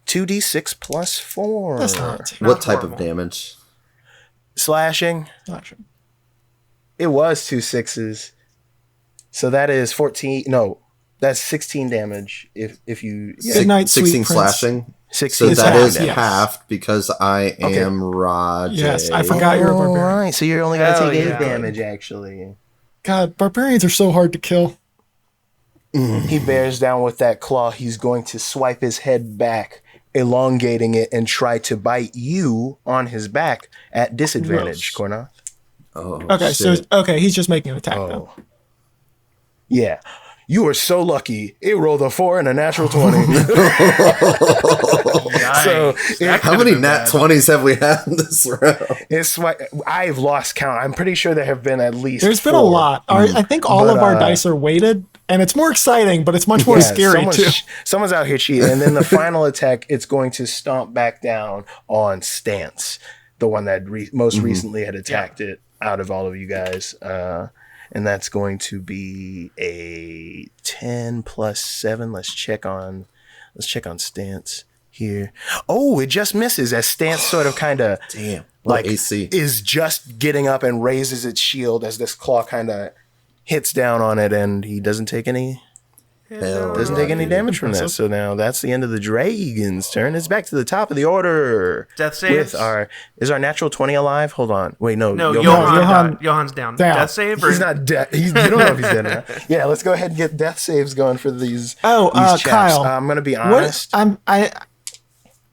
B: 2d6 plus 4.
D: That's not
C: What type
A: horrible.
C: of damage?
B: Slashing.
D: Slashing.
B: It was 2 6s. So that is 14. No, that's 16 damage if you. Yeah,
D: Good night,
C: 16
D: sweet prince.
C: slashing.
B: 16
C: So that
D: half,
C: is
D: yes.
C: halved because I am Raj.
D: Yes, I forgot you're a
B: All
D: barbarian.
B: right, so you're only going to
A: Hell
B: take 8
A: yeah.
B: damage, actually.
D: God, barbarians are so hard to kill.
B: He bears down with that claw. He's going to swipe his head back, elongating it, and try to bite you on his back at disadvantage, Cornath.
C: Oh,
D: Okay,
C: shit.
D: so he's just making an attack though.
B: Yeah. You are so lucky. It rolled a 4 and a natural 20. So,
C: How many nat 20s have we had in this round?
B: I've lost count. I'm pretty sure there have been at least
D: There's been
B: 4.
D: a lot. I think all of our dice are weighted, and it's more exciting, but it's much more scary too.
B: Someone's out here cheating. And then the final attack, it's going to stomp back down on Stance, the one that most recently had attacked it out of all of you guys. And that's going to be a 10 plus 7. Let's check on Stance here. Oh, it just misses as Stance sort of kind of like
C: AC
B: is just getting up and raises its shield as this claw kind of hits down on it, and he doesn't take any damage from that. So now that's the end of the dragon's turn. It's back to the top of the order.
A: Death saves.
B: Is our natural 20 alive? Hold on. Wait, no.
A: Johan's down.
D: Down.
A: Death save? Or?
B: He's not dead. You don't know if he's dead now. Yeah, let's go ahead and get death saves going for these. These chaps.
D: Kyle,
B: I'm gonna be honest.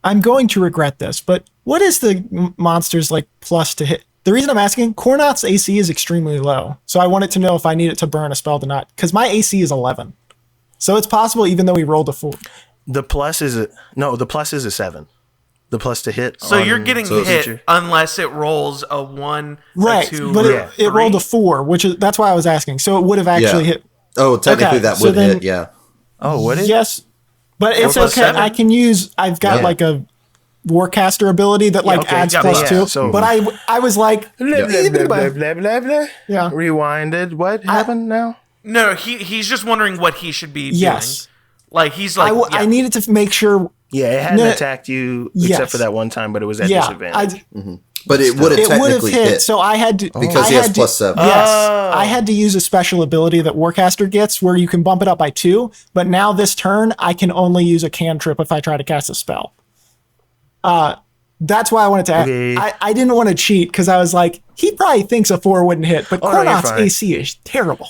D: I'm going to regret this, but what is the monster's like plus to hit? The reason I'm asking, Cornath's AC is extremely low, so I wanted to know if I need it to burn a spell to not, because my AC is 11, so it's possible even though he rolled a 4.
B: The plus is a 7. The plus to hit.
A: So you're getting hit unless it rolls a 1,
D: right?
A: a 2,
D: but
A: or
D: it rolled a 4, that's why I was asking. So it would have actually hit.
C: Oh, technically
D: Okay,
C: that
D: so
C: would
D: then-
C: hit, yeah.
B: Oh, what is?
D: Yes, but it's
A: plus
D: okay.
A: 7?
D: I can use. I've got like a Warcaster ability that adds plus 2.
B: So-
D: but I was like,
B: Blah, blah, blah, blah, blah, blah, blah.
D: Yeah.
B: Rewinded. What happened now?
A: No, he's just wondering what he should be
D: yes.
A: doing. Like, he's like,
D: I needed to make sure.
B: Yeah, it hadn't attacked you except for that one time, but it was at disadvantage.
C: But it would have
D: It would have
C: technically
D: hit, so I had to
C: because he has plus 7.
D: Yes, I had to use a special ability that Warcaster gets where you can bump it up by 2. But now this turn, I can only use a cantrip if I try to cast a spell. That's why I wanted to.
B: Okay.
D: I didn't want to cheat because I was like, he probably thinks a 4 wouldn't hit, but
B: no, you're
D: Cornath's
B: fine.
D: AC is terrible.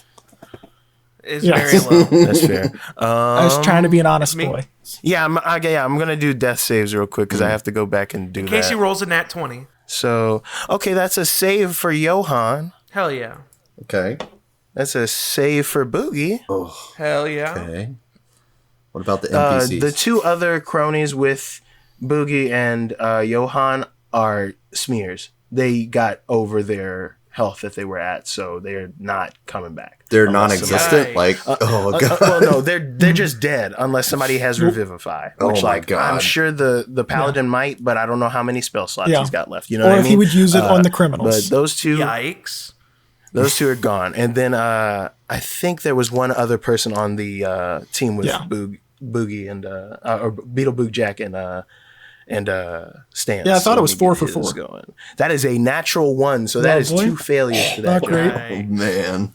A: is
D: Yes.
A: very low.
B: That's fair.
D: I was trying to be an honest boy.
B: Yeah, I'm gonna do death saves real quick because I have to go back and do
A: In case
B: that.
A: he rolls a nat 20.
B: So, okay, that's a save for Johan.
A: Hell yeah.
C: Okay.
B: That's a save for Boogie.
A: Hell yeah.
C: Okay. What about the NPCs?
B: The two other cronies with Boogie and Johan are smears. They got over their health that they were at, so they're not coming back.
C: They're
B: Unless
C: non-existent?
A: Yikes.
C: Like, oh, God.
B: well, no, they're just dead unless somebody has Revivify. Which,
C: Oh my God.
B: I'm sure the paladin might, but I don't know how many spell slots
D: Yeah.
B: he's got left. You know
D: Or
B: what I
D: if
B: mean?
D: he would use it on the criminals.
B: But those two
A: Yikes.
B: are gone. And then I think there was one other person on the team with Boogie and or Beetle Boog Jack and Stance.
D: Yeah, I thought it was
B: let me
D: 4
B: get
D: for
B: his
D: 4.
B: Going. That is a natural 1, so that is
D: Lovely.
B: 2 failures for that
D: Not
B: guy.
D: great.
A: Right.
C: Man.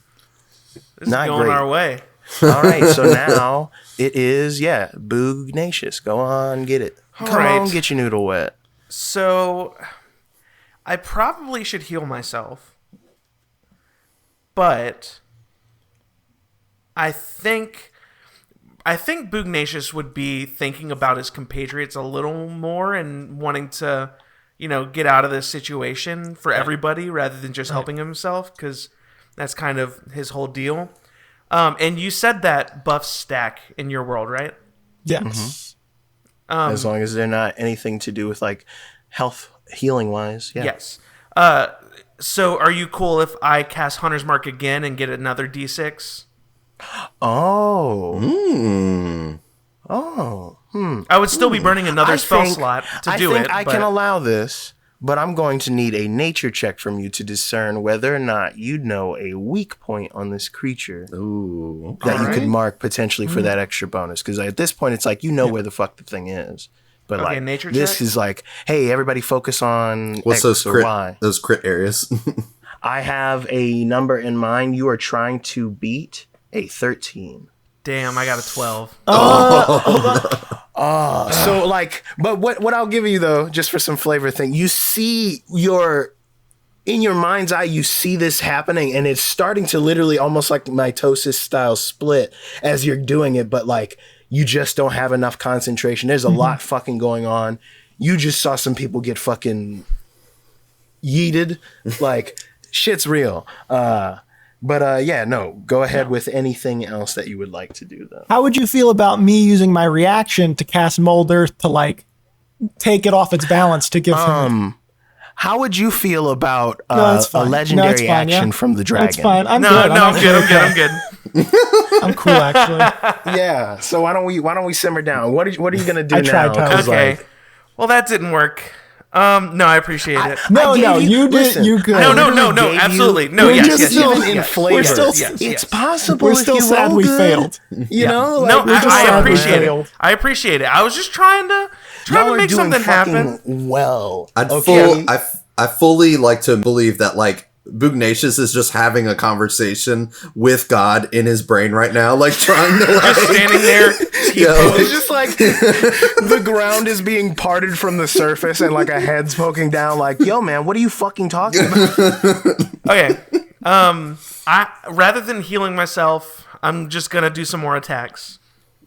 A: This
B: Not
A: is going
B: great.
A: our way.
B: All right, so now it is Boognacious. Go on, get it.
A: All
B: Come
A: right.
B: on, get your noodle wet.
A: So, I probably should heal myself. But I think Boognacious would be thinking about his compatriots a little more and wanting to, get out of this situation for everybody rather than just helping himself, because that's kind of his whole deal. And you said that buffs stack in your world, right?
D: Yes.
B: As long as they're not anything to do with like health healing wise. Yeah.
A: Yes. So are you cool if I cast Hunter's Mark again and get another D6?
B: Oh.
A: I would still be burning another
B: I
A: spell
B: think-
A: slot to
B: I
A: do
B: think
A: it.
B: I
A: but
B: can allow this, but I'm going to need a nature check from you to discern whether or not you know a weak point on this creature
C: Ooh.
B: that you could
A: Alright.
B: mark potentially for that extra bonus. Because at this point, it's like you know where the fuck the thing is. But
A: Okay,
B: like
A: nature
B: this
A: check?
B: is like, hey, everybody focus on
C: What's
B: X
C: those
B: or Y.
C: crit areas?
B: I have a number in mind. You are trying to beat a 13.
A: Damn, I got a 12.
B: So like, but what I'll give you though, just for some flavor thing, you see in your mind's eye, you see this happening, and it's starting to literally almost like mitosis style split as you're doing it, but like you just don't have enough concentration. There's a lot fucking going on. You just saw some people get fucking yeeted. Like shit's real. Yeah, no, go ahead with anything else that you would like to do though.
D: How would you feel about me using my reaction to cast Mold Earth to like take it off its balance to give him?
B: How would you feel about
D: it's
B: a
D: fine.
B: legendary
D: Fine,
B: action from the dragon?
D: That's fine. I'm
A: No,
D: good.
A: I'm good.
D: I'm cool actually.
B: Yeah. So why don't we simmer down? What are you gonna do
D: I
B: now?
D: tried to.
B: 'Cause,
A: Okay.
B: like,
A: Well, that didn't work. No, I appreciate it.
D: No,
B: I gave
D: you did.
B: listen,
D: You good.
B: I
A: No,
B: literally gave you-
A: absolutely. No,
D: We're
A: yes,
D: just
A: yes,
D: still-
A: yes,
B: even
A: yes.
B: in flavor.
D: We're still-
A: Yes,
B: It's
A: yes.
B: possible.
D: We're
B: if
D: still
B: you
D: sad
B: roll
D: we
B: good.
D: failed.
B: You know,
A: No,
B: like, we're just
A: I
B: sad we
A: appreciate
B: failed.
A: it. I appreciate it. I was just trying to
B: Y'all are
A: make
B: doing
A: something
B: fucking
A: happen.
B: well.
C: I fully like to believe that like Bugnacious is just having a conversation with God in his brain right now, like trying to like
A: Just standing there.
B: It's just like the ground is being parted from the surface and like a head's poking down like, yo man, what are you fucking talking about?
A: Okay. I rather than healing myself, I'm just gonna do some more attacks.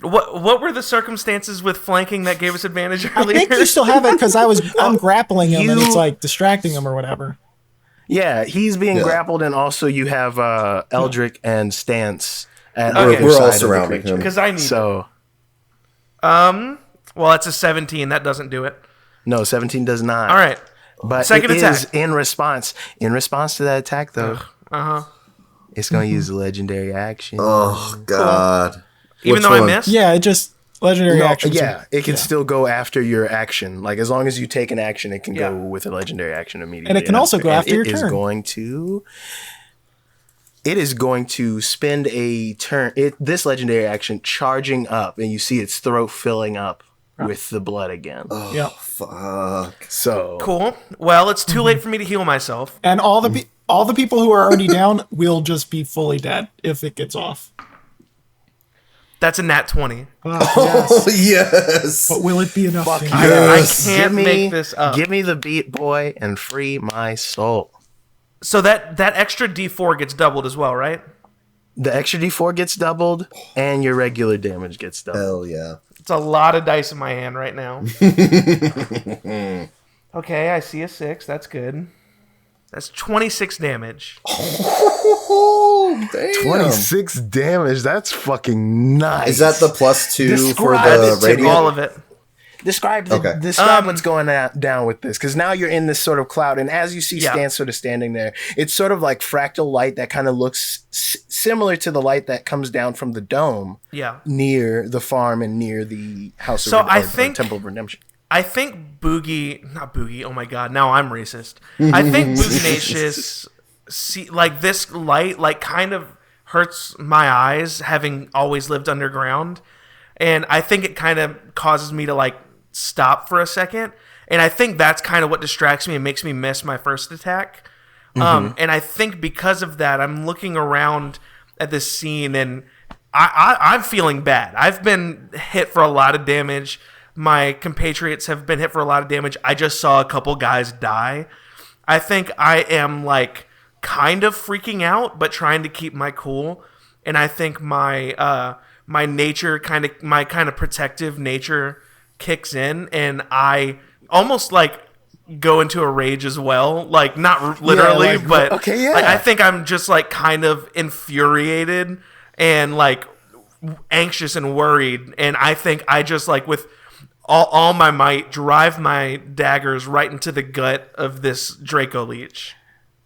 A: What were the circumstances with flanking that gave us advantage
D: I
A: earlier?
D: think you still have it because I'm grappling him and
B: you-
D: it's like distracting him or whatever.
B: Yeah, he's being
C: Yeah.
B: grappled and also you have Eldrick and Stance at
A: Okay.
B: either
C: We're all
B: side of the
C: surrounding
B: creature.
C: him.
A: Because I need.
B: So
A: Well, that's a 17. That doesn't do it.
B: no, 17 does not.
A: All right.
B: But
A: Second
B: it is
A: attack.
B: in response. In response to that attack though, it's gonna use a legendary action.
C: oh god.
A: Even
C: Which
A: though I
C: one?
A: missed.
D: Yeah, it just legendary
B: No,
D: actions.
B: yeah, it can still go after your action. Like as long as you take an action, it can
A: Yeah.
B: go with a legendary action immediately.
D: And it can also go after your
B: It is
D: turn.
B: going to. It is going to spend a turn. This legendary action charging up, and you see its throat filling up with the blood again.
D: Yeah.
C: Fuck.
B: So
A: Cool. Well, it's too late for me to heal myself.
D: And all the people who are already down will just be fully dead if it gets off.
A: That's a nat 20.
D: Yes.
C: Oh yes.
D: But will it be enough?
B: Fuck
D: damage?
A: I
B: yes.
A: can't make this up.
B: Give me the beat, boy, and free my soul.
A: So that extra D4 gets doubled as well, right?
B: The extra D4 gets doubled, and your regular damage gets doubled.
C: Hell yeah.
A: It's a lot of dice in my hand right now. Okay, I see a 6. That's good. That's 26 damage.
C: Oh damn.
B: 26 damage. That's fucking nice.
C: Is that the +2 for
B: Describe
C: the
B: it to
C: radiant?
A: All of it.
B: Describe
C: Okay.
B: what's going down with this, because now you're in this sort of cloud, and as you see
A: Yeah.
B: Stan sort of standing there, it's sort of like fractal light that kind of looks similar to the light that comes down from the dome
A: Yeah.
B: near the farm and near the house
A: So
B: of
A: I
B: or
A: think-
B: Temple of Redemption.
A: I think not Boogie, oh my god, now I'm racist. I think Bugnacious, like this light, like kind of hurts my eyes, having always lived underground. And I think it kind of causes me to like stop for a second. And I think that's kind of what distracts me and makes me miss my first attack. And I think because of that, I'm looking around at this scene and I'm feeling bad. I've been hit for a lot of damage. My compatriots have been hit for a lot of damage. I just saw a couple guys die. I think I am like kind of freaking out, but trying to keep my cool. And I think my my nature my kind of protective nature kicks in, and I almost like go into a rage as well. Like not literally,
B: like,
A: but
B: okay, yeah.
A: like, I think I'm just like kind of infuriated and like anxious and worried. And I think I just like with all my might drive my daggers right into the gut of this Dracoleech.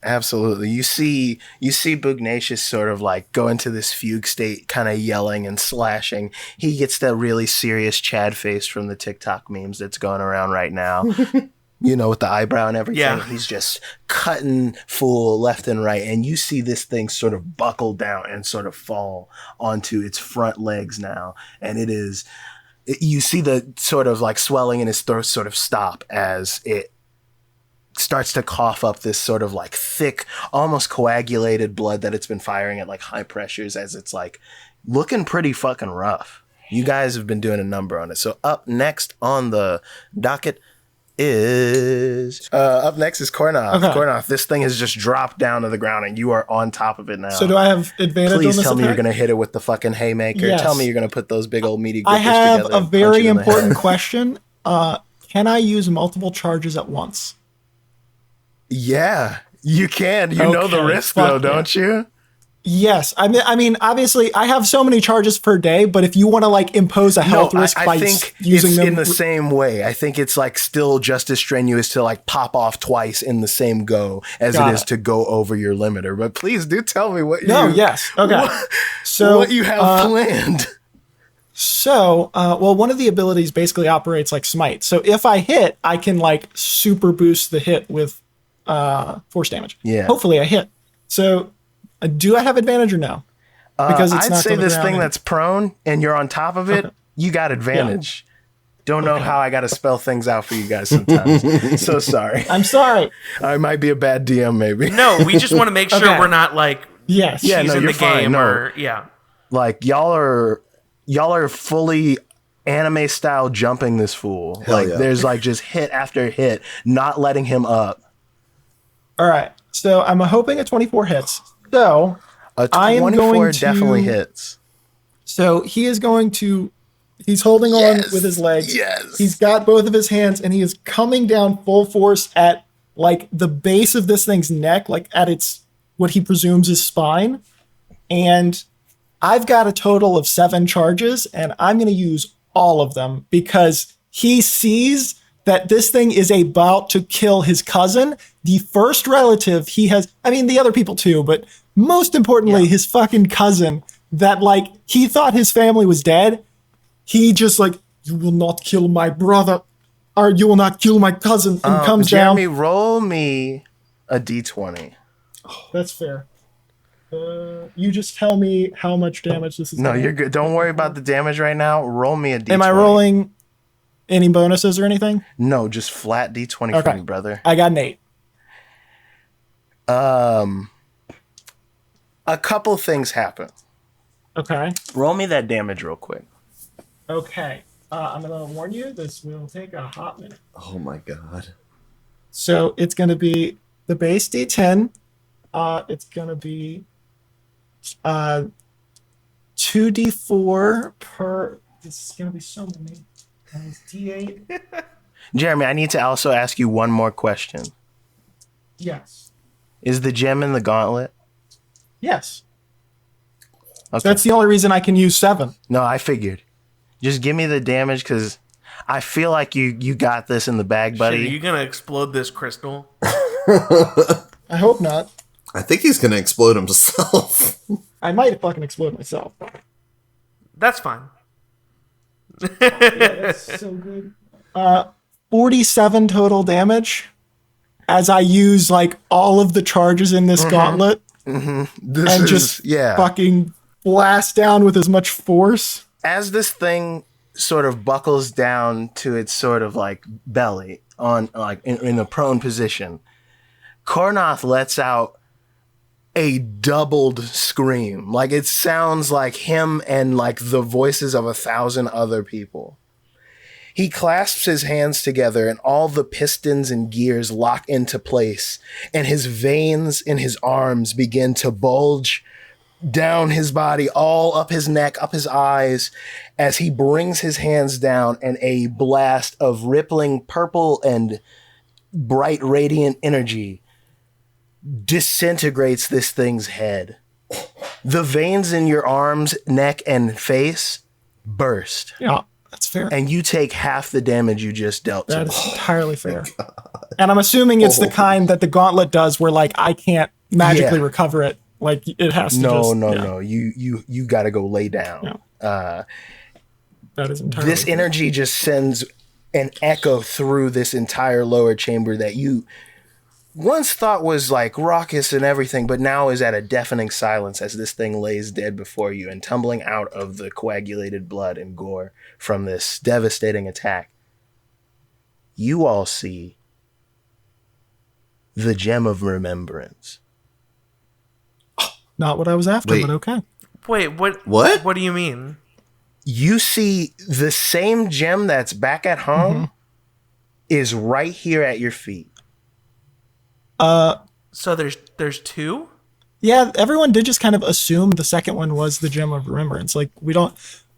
B: Absolutely. You see Bugnacious sort of like go into this fugue state, kind of yelling and slashing. He gets that really serious Chad face from the TikTok memes that's going around right now. You know, with the eyebrow and everything.
A: Yeah.
B: He's just cutting full left and right. And you see this thing sort of buckle down and sort of fall onto its front legs now. And it is you see the sort of like swelling in his throat sort of stop as it starts to cough up this sort of like thick, almost coagulated blood that it's been firing at like high pressures as it's like looking pretty fucking rough. You guys have been doing a number on it. So up next on the docket is Kornoth.
D: Okay.
B: Kornoth, this thing has just dropped down to the ground and you are on top of it now.
D: So do I have advantage on
B: Please
D: this
B: tell me
D: attack?
B: you're going to hit it with the fucking haymaker.
D: Yes.
B: Tell me you're going to put those big old meaty grippers
D: I have
B: together
D: a
B: and punch
D: very
B: it in the
D: important
B: head.
D: question. Can I use multiple charges at once?
B: Yeah, you can. You know the
D: Okay,
B: risk
D: fuck
B: though,
D: yeah.
B: don't you?
D: Yes. I mean, obviously, I have so many charges per day, but if you want to like impose a health risk
B: I
D: by
B: think
D: using
B: it's
D: them
B: in the same way. I think it's like still just as strenuous to like pop off twice in the same go as
D: Got
B: it is
D: it.
B: to go over your limiter. But please do tell me what
D: No,
B: you
D: yes. Okay.
B: what you have planned.
D: So, well, one of the abilities basically operates like smite. So if I hit, I can like super boost the hit with force damage.
B: Yeah.
D: Hopefully I hit. So do I have advantage or no? Because it's
B: I'd
D: not
B: say
D: on the
B: this
D: ground
B: thing
D: and-
B: that's prone and you're on top of it,
D: Okay.
B: you got advantage. Don't know how I got to spell things out for you guys sometimes. So sorry.
D: I'm sorry.
B: I might be a bad DM maybe.
A: No, we just want to make sure
D: Okay.
A: we're not like
D: Yes.
B: Yeah,
A: cheesing
B: no,
A: the
B: you're fine,
A: game
B: no.
A: or yeah.
B: Like y'all are fully anime style jumping this fool.
C: Hell
B: Like
C: yeah.
B: there's like just hit after hit, not letting him up.
D: All right. So I'm hoping a 24 hits. So
B: A
D: I am
B: 24
D: going to-
B: definitely hits.
D: he is going to, he's holding on
B: Yes,
D: with his legs.
B: yes.
D: He's got both of his hands and he is coming down full force at like the base of this thing's neck, like at its, what he presumes is spine. And I've got a total of 7 charges and I'm going to use all of them because he sees that this thing is about to kill his cousin, the first relative he has. I mean, the other people too, but most importantly, his fucking cousin that like he thought his family was dead. He just like, you will not kill my brother or you will not kill my cousin and comes
B: Jeremy,
D: down.
B: roll me a d20.
D: That's fair. You just tell me how much damage this is.
B: No,
D: gonna
B: you're good. Don't worry about the damage right now. Roll me a d20.
D: Am I rolling any bonuses or anything?
B: No, just flat d20 for
D: Okay.
B: me, brother.
D: I got an 8.
B: A couple things happen.
D: Okay.
B: Roll me that damage real quick.
D: Okay. I'm going to warn you, this will take a hot minute.
C: Oh my god.
D: So it's going to be the base D10. It's going to be 2d4 per. This is going to be so many. D8.
B: Jeremy, I need to also ask you one more question.
D: Yes.
B: Is the gem in the gauntlet?
D: Yes.
B: Okay.
D: That's the only reason I can use 7.
B: No, I figured. Just give me the damage because I feel like you got this in the bag, buddy.
A: Shit, are you gonna explode this crystal?
D: I hope not.
C: I think he's gonna explode himself.
D: I might fucking explode myself.
A: That's fine.
D: That's so good. 47 total damage as I use like all of the charges in this gauntlet
B: This
D: and
B: is,
D: just
B: yeah.
D: fucking blast down with as much force.
B: As this thing sort of buckles down to its sort of like belly on like in a prone position, Kornoth lets out a doubled scream. Like it sounds like him and like the voices of 1,000 other people. He clasps his hands together and all the pistons and gears lock into place, and his veins in his arms begin to bulge down his body, all up his neck, up his eyes, as he brings his hands down and a blast of rippling purple and bright radiant energy disintegrates this thing's head. The veins in your arms, neck, and face burst,
D: Yeah, that's fair.
B: and you take half the damage you just dealt to.
D: That is entirely fair. And I'm assuming it's the kind that the gauntlet does where like I can't magically
B: Yeah.
D: recover it. Like it has to
B: No. You got to go lay down.
D: That is entirely
B: This energy just sends an echo through this entire lower chamber that you once thought was like raucous and everything, but now is at a deafening silence as this thing lays dead before you and tumbling out of the coagulated blood and gore from this devastating attack. You all see the Gem of Remembrance.
D: Not what I was after,
C: Wait.
D: but okay.
A: Wait, what?
C: What?
A: What do you mean?
B: You see the same gem that's back at home is right here at your feet.
A: So there's two?
D: Yeah, everyone did just kind of assume the second one was the Gem of Remembrance. Like, we don't...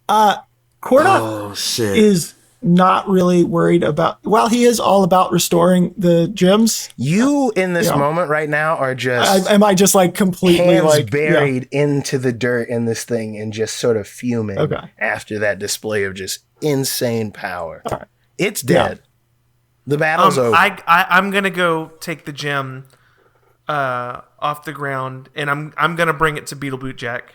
D: Kordak
C: Oh, shit.
D: is not really worried about... While he is all about restoring the gems,
B: You, in this moment right now, are just
D: am I just, like, completely,
B: hands
D: like...
B: buried into the dirt in this thing and just sort of fuming after that display of just insane power.
D: All right.
B: It's dead. The battle's over.
A: I'm gonna go take the gem off the ground, and I'm gonna bring it to Beetleboot Jack.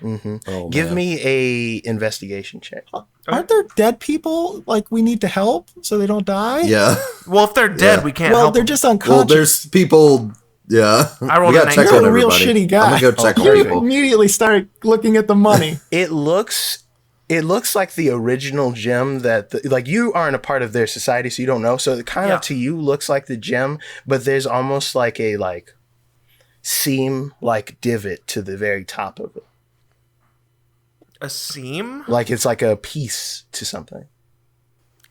B: Give me a investigation check.
D: Aren't there dead people, like, we need to help so they don't die?
C: Yeah.
A: Well, if they're dead, we can't
D: Well,
A: help
D: they're
A: them.
D: just
C: Well,
D: unconscious.
C: there's people. Yeah.
A: I rolled
C: We
A: a
C: gotta check
A: 19.
C: on
D: You're a real
C: everybody.
D: shitty guy.
C: I'm gonna go check on
D: You
C: people.
D: immediately started looking at the money.
B: It looks like the original gem that like you aren't a part of their society, so you don't know. So it kind of to you looks like the gem, but there's almost like a seam, like divot to the very top of it.
A: A seam?
B: Like it's like a piece to something.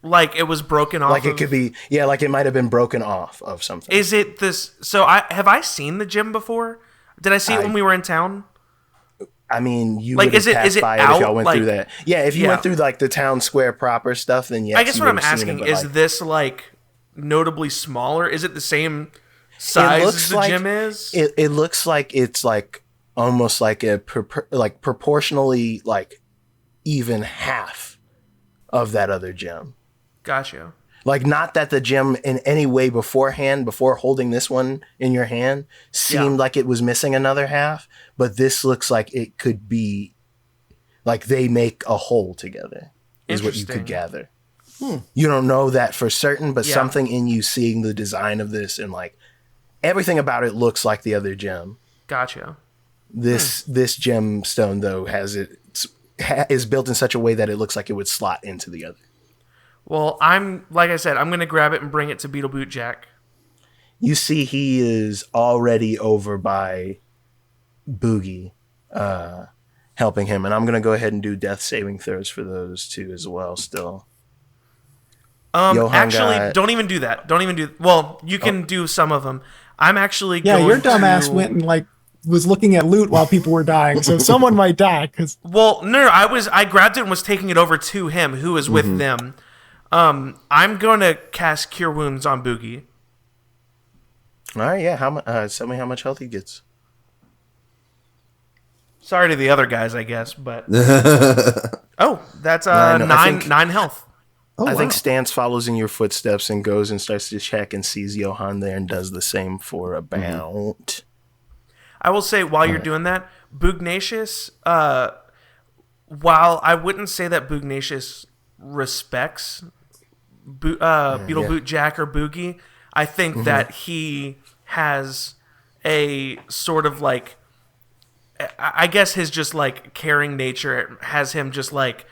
A: Like it was broken off.
B: Like it could be, like it might have been broken off of something.
A: Is it this? So have I seen the gym before? Did I see it when we were in town?
B: I mean, you
A: Like,
B: would have
A: is it-
B: passed
A: is it
B: by it if
A: out,
B: y'all went
A: like-
B: through that. Yeah, if you
A: Yeah.
B: went through like the town square proper stuff, then yes.
A: I guess
B: you
A: what I'm
B: would have seen
A: asking
B: it, but,
A: is
B: like,
A: this like notably smaller? Is it the same size as the gym is?
B: It looks like it's like almost like a like proportionally like even half of that other gem.
A: Gotcha.
B: Like not that the gem in any way beforehand, before holding this one in your hand, seemed like it was missing another half, but this looks like it could be like they make a whole together. Is what you could gather. You don't know that for certain, but something in you seeing the design of this and like everything about it looks like the other gem.
A: Gotcha.
B: This gemstone though is built in such a way that it looks like it would slot into the other.
A: Well, like I said, I'm gonna grab it and bring it to Beetleboot Jack.
B: You see, he is already over by Boogie, helping him, and I'm gonna go ahead and do death saving throws for those two as well. Still, Johan
A: Actually,
B: got-
A: don't even do that. Don't even do. Well, you can do some of them. I'm actually
D: Yeah,
A: going
D: your dumbass
A: to...
D: went and like was looking at loot while people were dying, so someone might die. Because
A: Well, no, I grabbed it and was taking it over to him, who was with them. I'm going to cast Cure Wounds on Boogie.
B: all right, yeah. How much? Tell me how much health he gets.
A: Sorry to the other guys, I guess, but oh, that's
B: Nine, I think-
A: nine health.
B: I think Stance follows in your footsteps and goes and starts to check and sees Johan there and does the same for about.
A: I will say while you're doing that, Bugnacious, while I wouldn't say that Bugnacious respects Beetleboot Jack or Boogie, I think that he has a sort of like, I guess his just like caring nature has him just like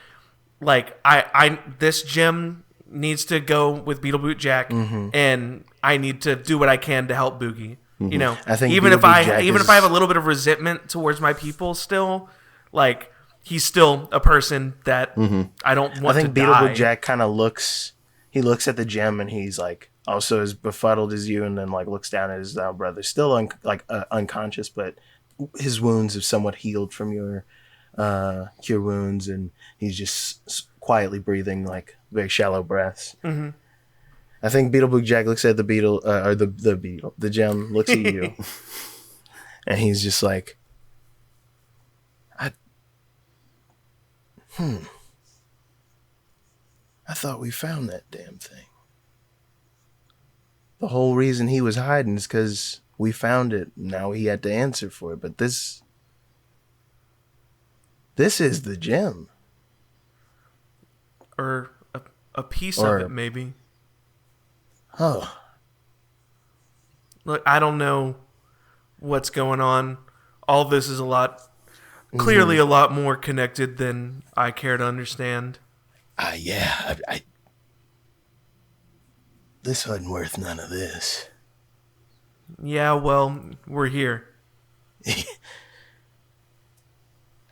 A: I this gym needs to go with Beetleboot Jack, and I need to do what I can to help Boogie. You know,
B: I think
A: even if
B: Beetleboot Jack
A: if I have a little bit of resentment towards my people, still, like he's still a person that I don't want
B: I think
A: to
B: Beetleboot
A: die.
B: Jack kind of looks at the gem and he's like also as befuddled as you, and then like looks down at his brother, still unconscious, but his wounds have somewhat healed from your cure wounds, and he's just quietly breathing like very shallow breaths. I think Beetleboot Jack looks at the beetle, or the gem looks at you, and he's just like, I thought we found that damn thing. The whole reason he was hiding is because we found it. Now he had to answer for it. But this is the gem.
A: or a piece
B: Or-
A: of it, maybe.
B: Oh.
A: Look, I don't know what's going on. All this is clearly a lot more connected than I care to understand.
B: Yeah. This wasn't worth none of this.
A: Yeah, well, we're here.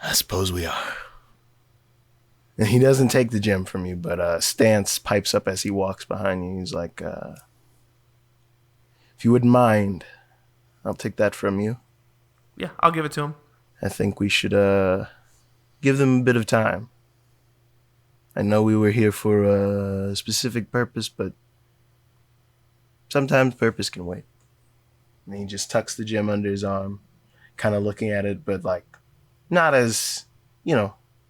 B: I suppose we are. And he doesn't take the gem from you, but Stance pipes up as he walks behind you. He's like, if you wouldn't mind, I'll take that from you.
A: Yeah, I'll give it to him.
B: I think we should give them a bit of time. I know we were here for a specific purpose, but sometimes purpose can wait. And he just tucks the gem under his arm, kind of looking at it, but like not as,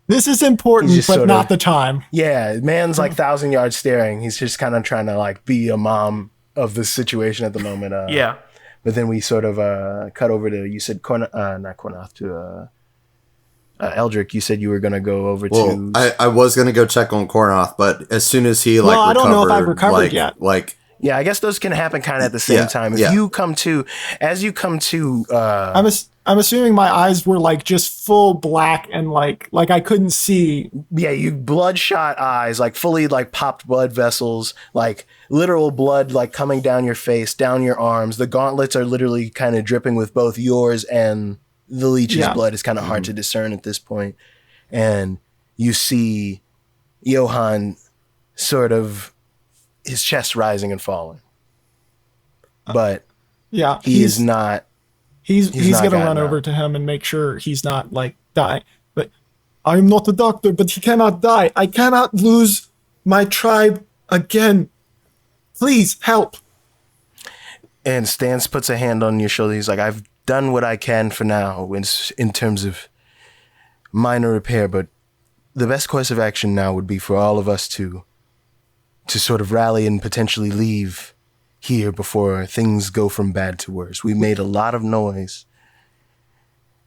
D: This is important, but not the time.
B: Yeah, man's like 1,000 yards staring. He's just kind of trying to like be a mom of the situation at the moment.
A: Yeah.
B: But then we sort of cut over to, you said, not Kornoth, to Eldrick. You said you were going to go over to...
C: I was going to go check on Kornoth, but as soon as he recovered...
D: I don't know if I've recovered yet.
B: Yeah, I guess those can happen kind of at the same time. As you come to...
D: I'm assuming my eyes were like just full black and like I couldn't see.
B: Yeah, you bloodshot eyes, like fully like popped blood vessels, like literal blood like coming down your face, down your arms. The gauntlets are literally kind of dripping with both yours and the Leech's blood. It's kind of hard to discern at this point. And you see Johann sort of his chest rising and falling. But he is not...
D: He's going to run over to him and make sure he's not, like, dying. But I'm not a doctor, but he cannot die. I cannot lose my tribe again. Please, help.
B: And Stance puts a hand on your shoulder. He's like, I've done what I can for now in terms of minor repair, but the best course of action now would be for all of us to sort of rally and potentially leave here before things go from bad to worse. We made a lot of noise.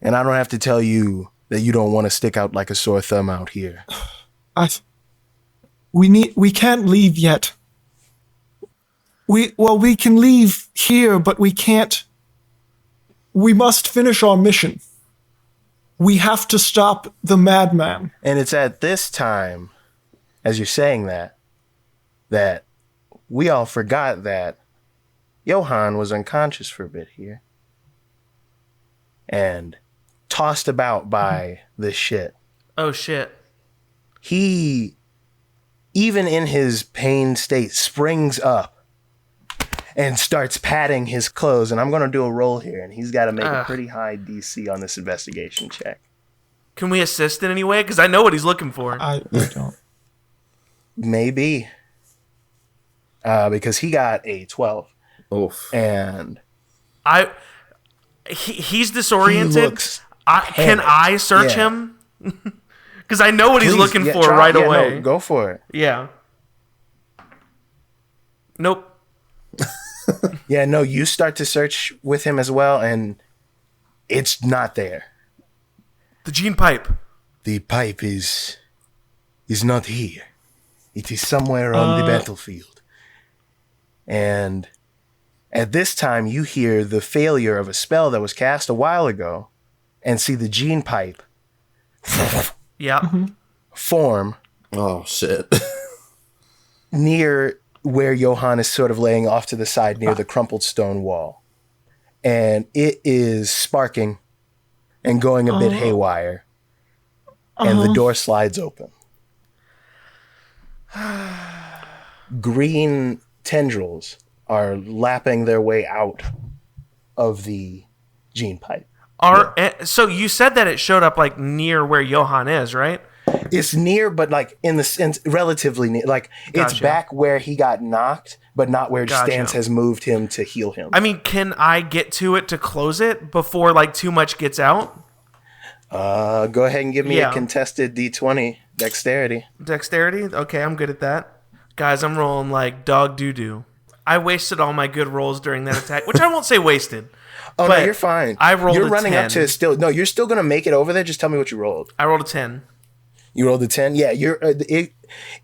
B: And I don't have to tell you that you don't want to stick out like a sore thumb out here.
D: We can't leave yet. We can leave here, but we can't. We must finish our mission. We have to stop the madman.
B: And it's at this time, as you're saying that we all forgot that Johann was unconscious for a bit here and tossed about by this shit.
A: Oh, shit.
B: He, even in his pained state, springs up and starts patting his clothes. And I'm going to do a roll here, and he's got to make a pretty high DC on this investigation check.
A: Can we assist in any way? Because I know what he's looking for.
D: I don't.
B: Maybe. Because he got a 12.
C: Oof.
B: And
A: he's disoriented.
B: He looks
A: can I search him? Because I know what he's looking for right away.
B: No, go for it.
A: Yeah. Nope.
B: Yeah, no, you start to search with him as well, and it's not there.
A: The gene pipe.
B: The pipe is not here. It is somewhere on the battlefield. And at this time, you hear the failure of a spell that was cast a while ago and see the gene pipe form.
C: Oh, shit.
B: Near where Johann is sort of laying off to the side near the crumpled stone wall. And it is sparking and going a bit haywire. And the door slides open. Green tendrils are lapping their way out of the gene pipe.
A: So you said that it showed up like near where Johann is, right?
B: It's near, but like in the sense relatively near. Like it's back where he got knocked, but not where Stance has moved him to heal him.
A: I mean, can I get to it to close it before like too much gets out?
B: Go ahead and give me a contested D20 dexterity.
A: Dexterity? Okay, I'm good at that. Guys, I'm rolling like dog doo-doo. I wasted all my good rolls during that attack, which I won't say wasted.
B: Oh, no, you're fine.
A: I rolled
B: You're
A: a
B: running
A: 10.
B: up to still. No, you're still going to make it over there. Just tell me what you rolled.
A: I rolled a 10.
B: You rolled a 10? Yeah,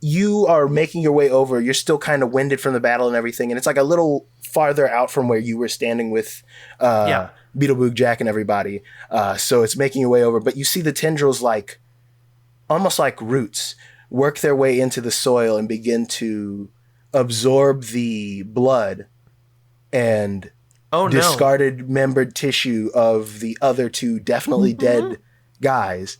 B: you are making your way over. You're still kind of winded from the battle and everything. And it's like a little farther out from where you were standing with Beetlebug Jack and everybody. So it's making your way over. But you see the tendrils like almost like roots work their way into the soil and begin to absorb the blood and discarded membered tissue of the other two definitely dead guys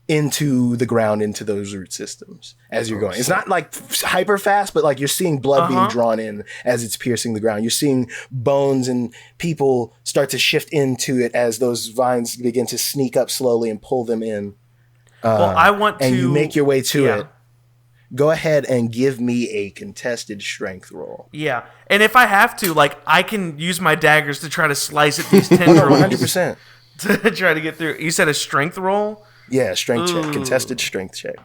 B: into the ground, into those root systems as you're going. It's not like hyper fast, but like you're seeing blood being drawn in as it's piercing the ground. You're seeing bones and people start to shift into it as those vines begin to sneak up slowly and pull them in.
A: Well, I want to...
B: And you make your way to it. Go ahead and give me a contested strength roll.
A: Yeah. And if I have to, like, I can use my daggers to try to slice at these tendrils.
B: 100%.
A: To try to get through. You said a strength roll?
B: Yeah, strength check. Contested strength check.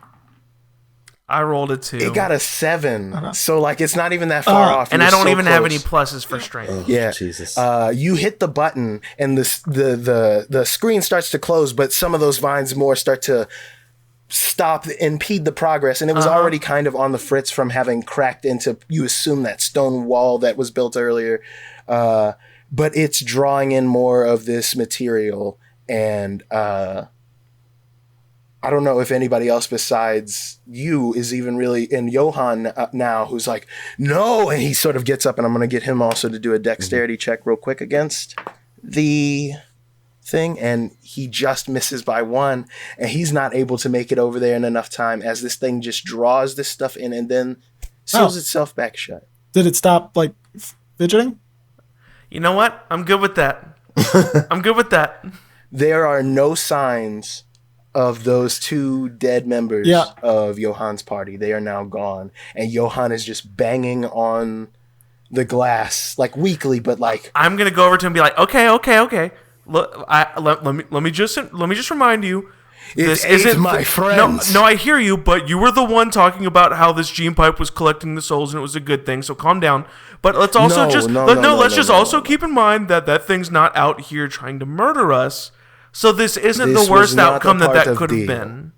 A: I rolled a 2.
B: It got a 7. So, like, it's not even that far off.
A: And I don't even have any pluses for strength.
C: Oh,
B: yeah.
C: Jesus.
B: You hit the button, and the screen starts to close, but some of those vines more start to stop, impede the progress. And it was already kind of on the fritz from having cracked into, you assume, that stone wall that was built earlier. But it's drawing in more of this material, and I don't know if anybody else besides you is even really in Johan now, who's like, no, and he sort of gets up, and I'm going to get him also to do a dexterity check real quick against the thing, and he just misses by 1, and he's not able to make it over there in enough time as this thing just draws this stuff in and then seals itself back shut.
D: Did it stop, like, fidgeting?
A: You know what? I'm good with that. I'm good with that.
B: There are no signs of those 2 dead members of Johan's party. They are now gone. And Johan is just banging on the glass, like weakly, but like...
A: I'm going to go over to him and be like, okay. Look, let me just remind you, this isn't
B: my friends.
A: No, I hear you, but you were the one talking about how this gene pipe was collecting the souls and it was a good thing, so calm down. But let's also also keep in mind that that thing's not out here trying to murder us. So this isn't the worst outcome that could have been.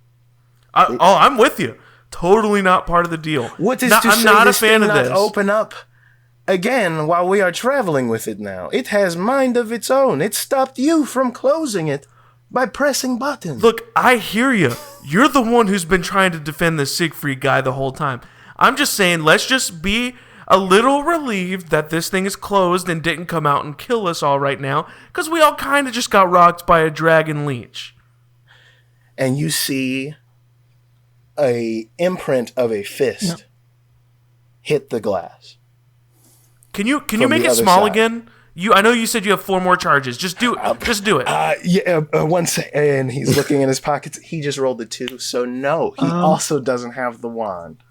A: I'm with you. Totally not part of the deal.
B: What is I'm not a fan of this. Open up again while we are traveling with it now. It has mind of its own. It stopped you from closing it by pressing buttons.
A: Look, I hear you. You're the one who's been trying to defend the Siegfried guy the whole time. I'm just saying, let's just be a little relieved that this thing is closed and didn't come out and kill us all right now, because we all kind of just got rocked by a dragon leech.
B: And you see a imprint of a fist hit the glass.
A: Can you make it small again? I know you said you have 4 more charges. Just do it. Just do it.
B: One second. And he's looking in his pockets. He just rolled a 2, so no. He also doesn't have the wand.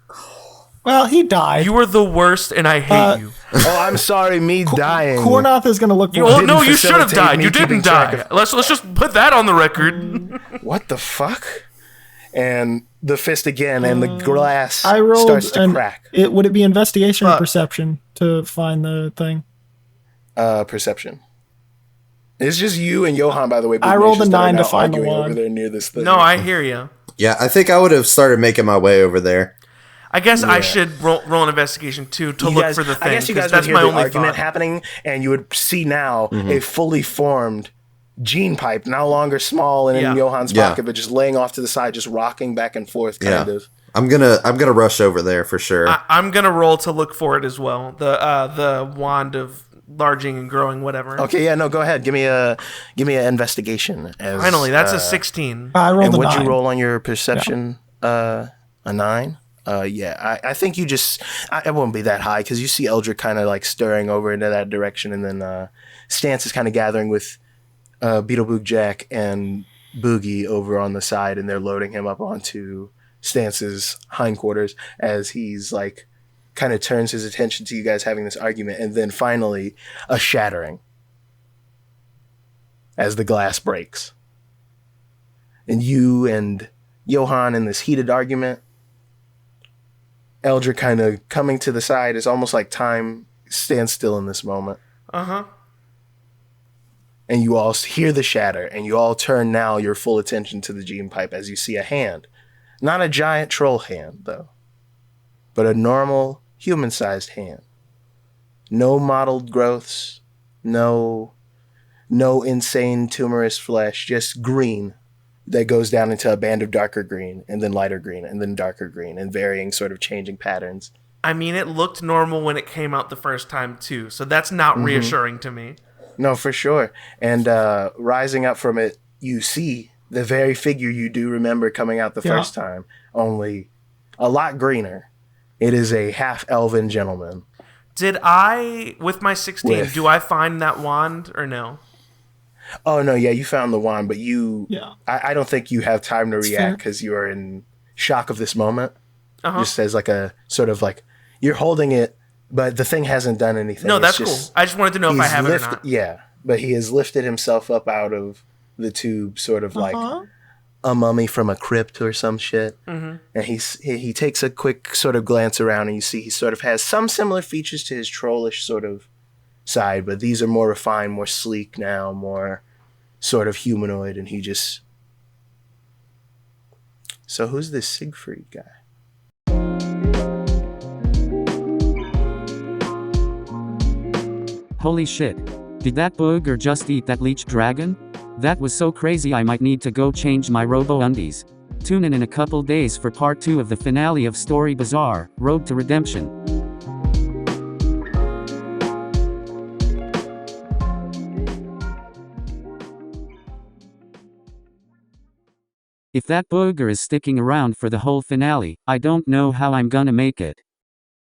D: Well, he died.
A: You are the worst, and I hate you.
B: Oh, I'm sorry. Me dying.
D: Kornoth is going to look for
A: him. No, you should have died. You didn't die. Let's just put that on the record.
B: What the fuck? And the fist again, and the glass starts to crack.
D: Would it be investigation or perception to find the thing?
B: Perception. It's just you and Johan, by the way.
D: I rolled a 9 to find the wand.
B: Over there near this thing.
A: No, I hear you.
C: Yeah, I think I would have started making my way over there.
A: I guess I should roll an investigation too to look for the thing.
B: I guess you guys would hear the argument happening, and you would see now a fully formed gene pipe, no longer small and in Johan's pocket, but just laying off to the side, just rocking back and forth, kind of.
C: I'm gonna rush over there for sure.
A: I'm gonna roll to look for it as well. The wand of larging and growing, whatever.
B: Okay, go ahead. Give me an investigation.
A: Finally, that's a 16.
D: I rolled a 9.
B: And what'd you roll on your perception? A 9. I think you just... it won't be that high, because you see Eldrick kind of like stirring over into that direction, and then Stance is kind of gathering with Beetlebug Jack and Boogie over on the side, and they're loading him up onto Stance's hindquarters as he's like kind of turns his attention to you guys having this argument, and then finally a shattering as the glass breaks. And you and Johan in this heated argument, Eldrick kind of coming to the side. It's almost like time stands still in this moment. And you all hear the shatter, and you all turn now your full attention to the gene pipe as you see a hand. Not a giant troll hand, though, but a normal human-sized hand. No mottled growths, no insane tumorous flesh, just green that goes down into a band of darker green and then lighter green and then darker green and varying sort of changing patterns.
A: I mean, it looked normal when it came out the first time too, so that's not reassuring to me.
B: No, for sure. And rising up from it, you see the very figure you do remember coming out the first time, only a lot greener. It is a half-elven gentleman.
A: Did I, with my 16, do I find that wand or no?
B: Oh, no, yeah, you found the wand, but you...
D: Yeah.
B: I don't think you have time to react because you are in shock of this moment. Just as like a sort of like... You're holding it, but the thing hasn't done anything.
A: No, that's cool. I just wanted to know if I have it or not.
B: Yeah, but he has lifted himself up out of the tube, sort of like a mummy from a crypt or some shit. And he takes a quick sort of glance around, and you see he sort of has some similar features to his trollish sort of side, but these are more refined, more sleek now, more sort of humanoid, and he just... So who's this Siegfried guy?
E: Holy shit. Did that booger just eat that leech dragon? That was so crazy I might need to go change my robo-undies. Tune in a couple days for part 2 of the finale of Story Bazaar, Road to Redemption. If that booger is sticking around for the whole finale, I don't know how I'm gonna make it.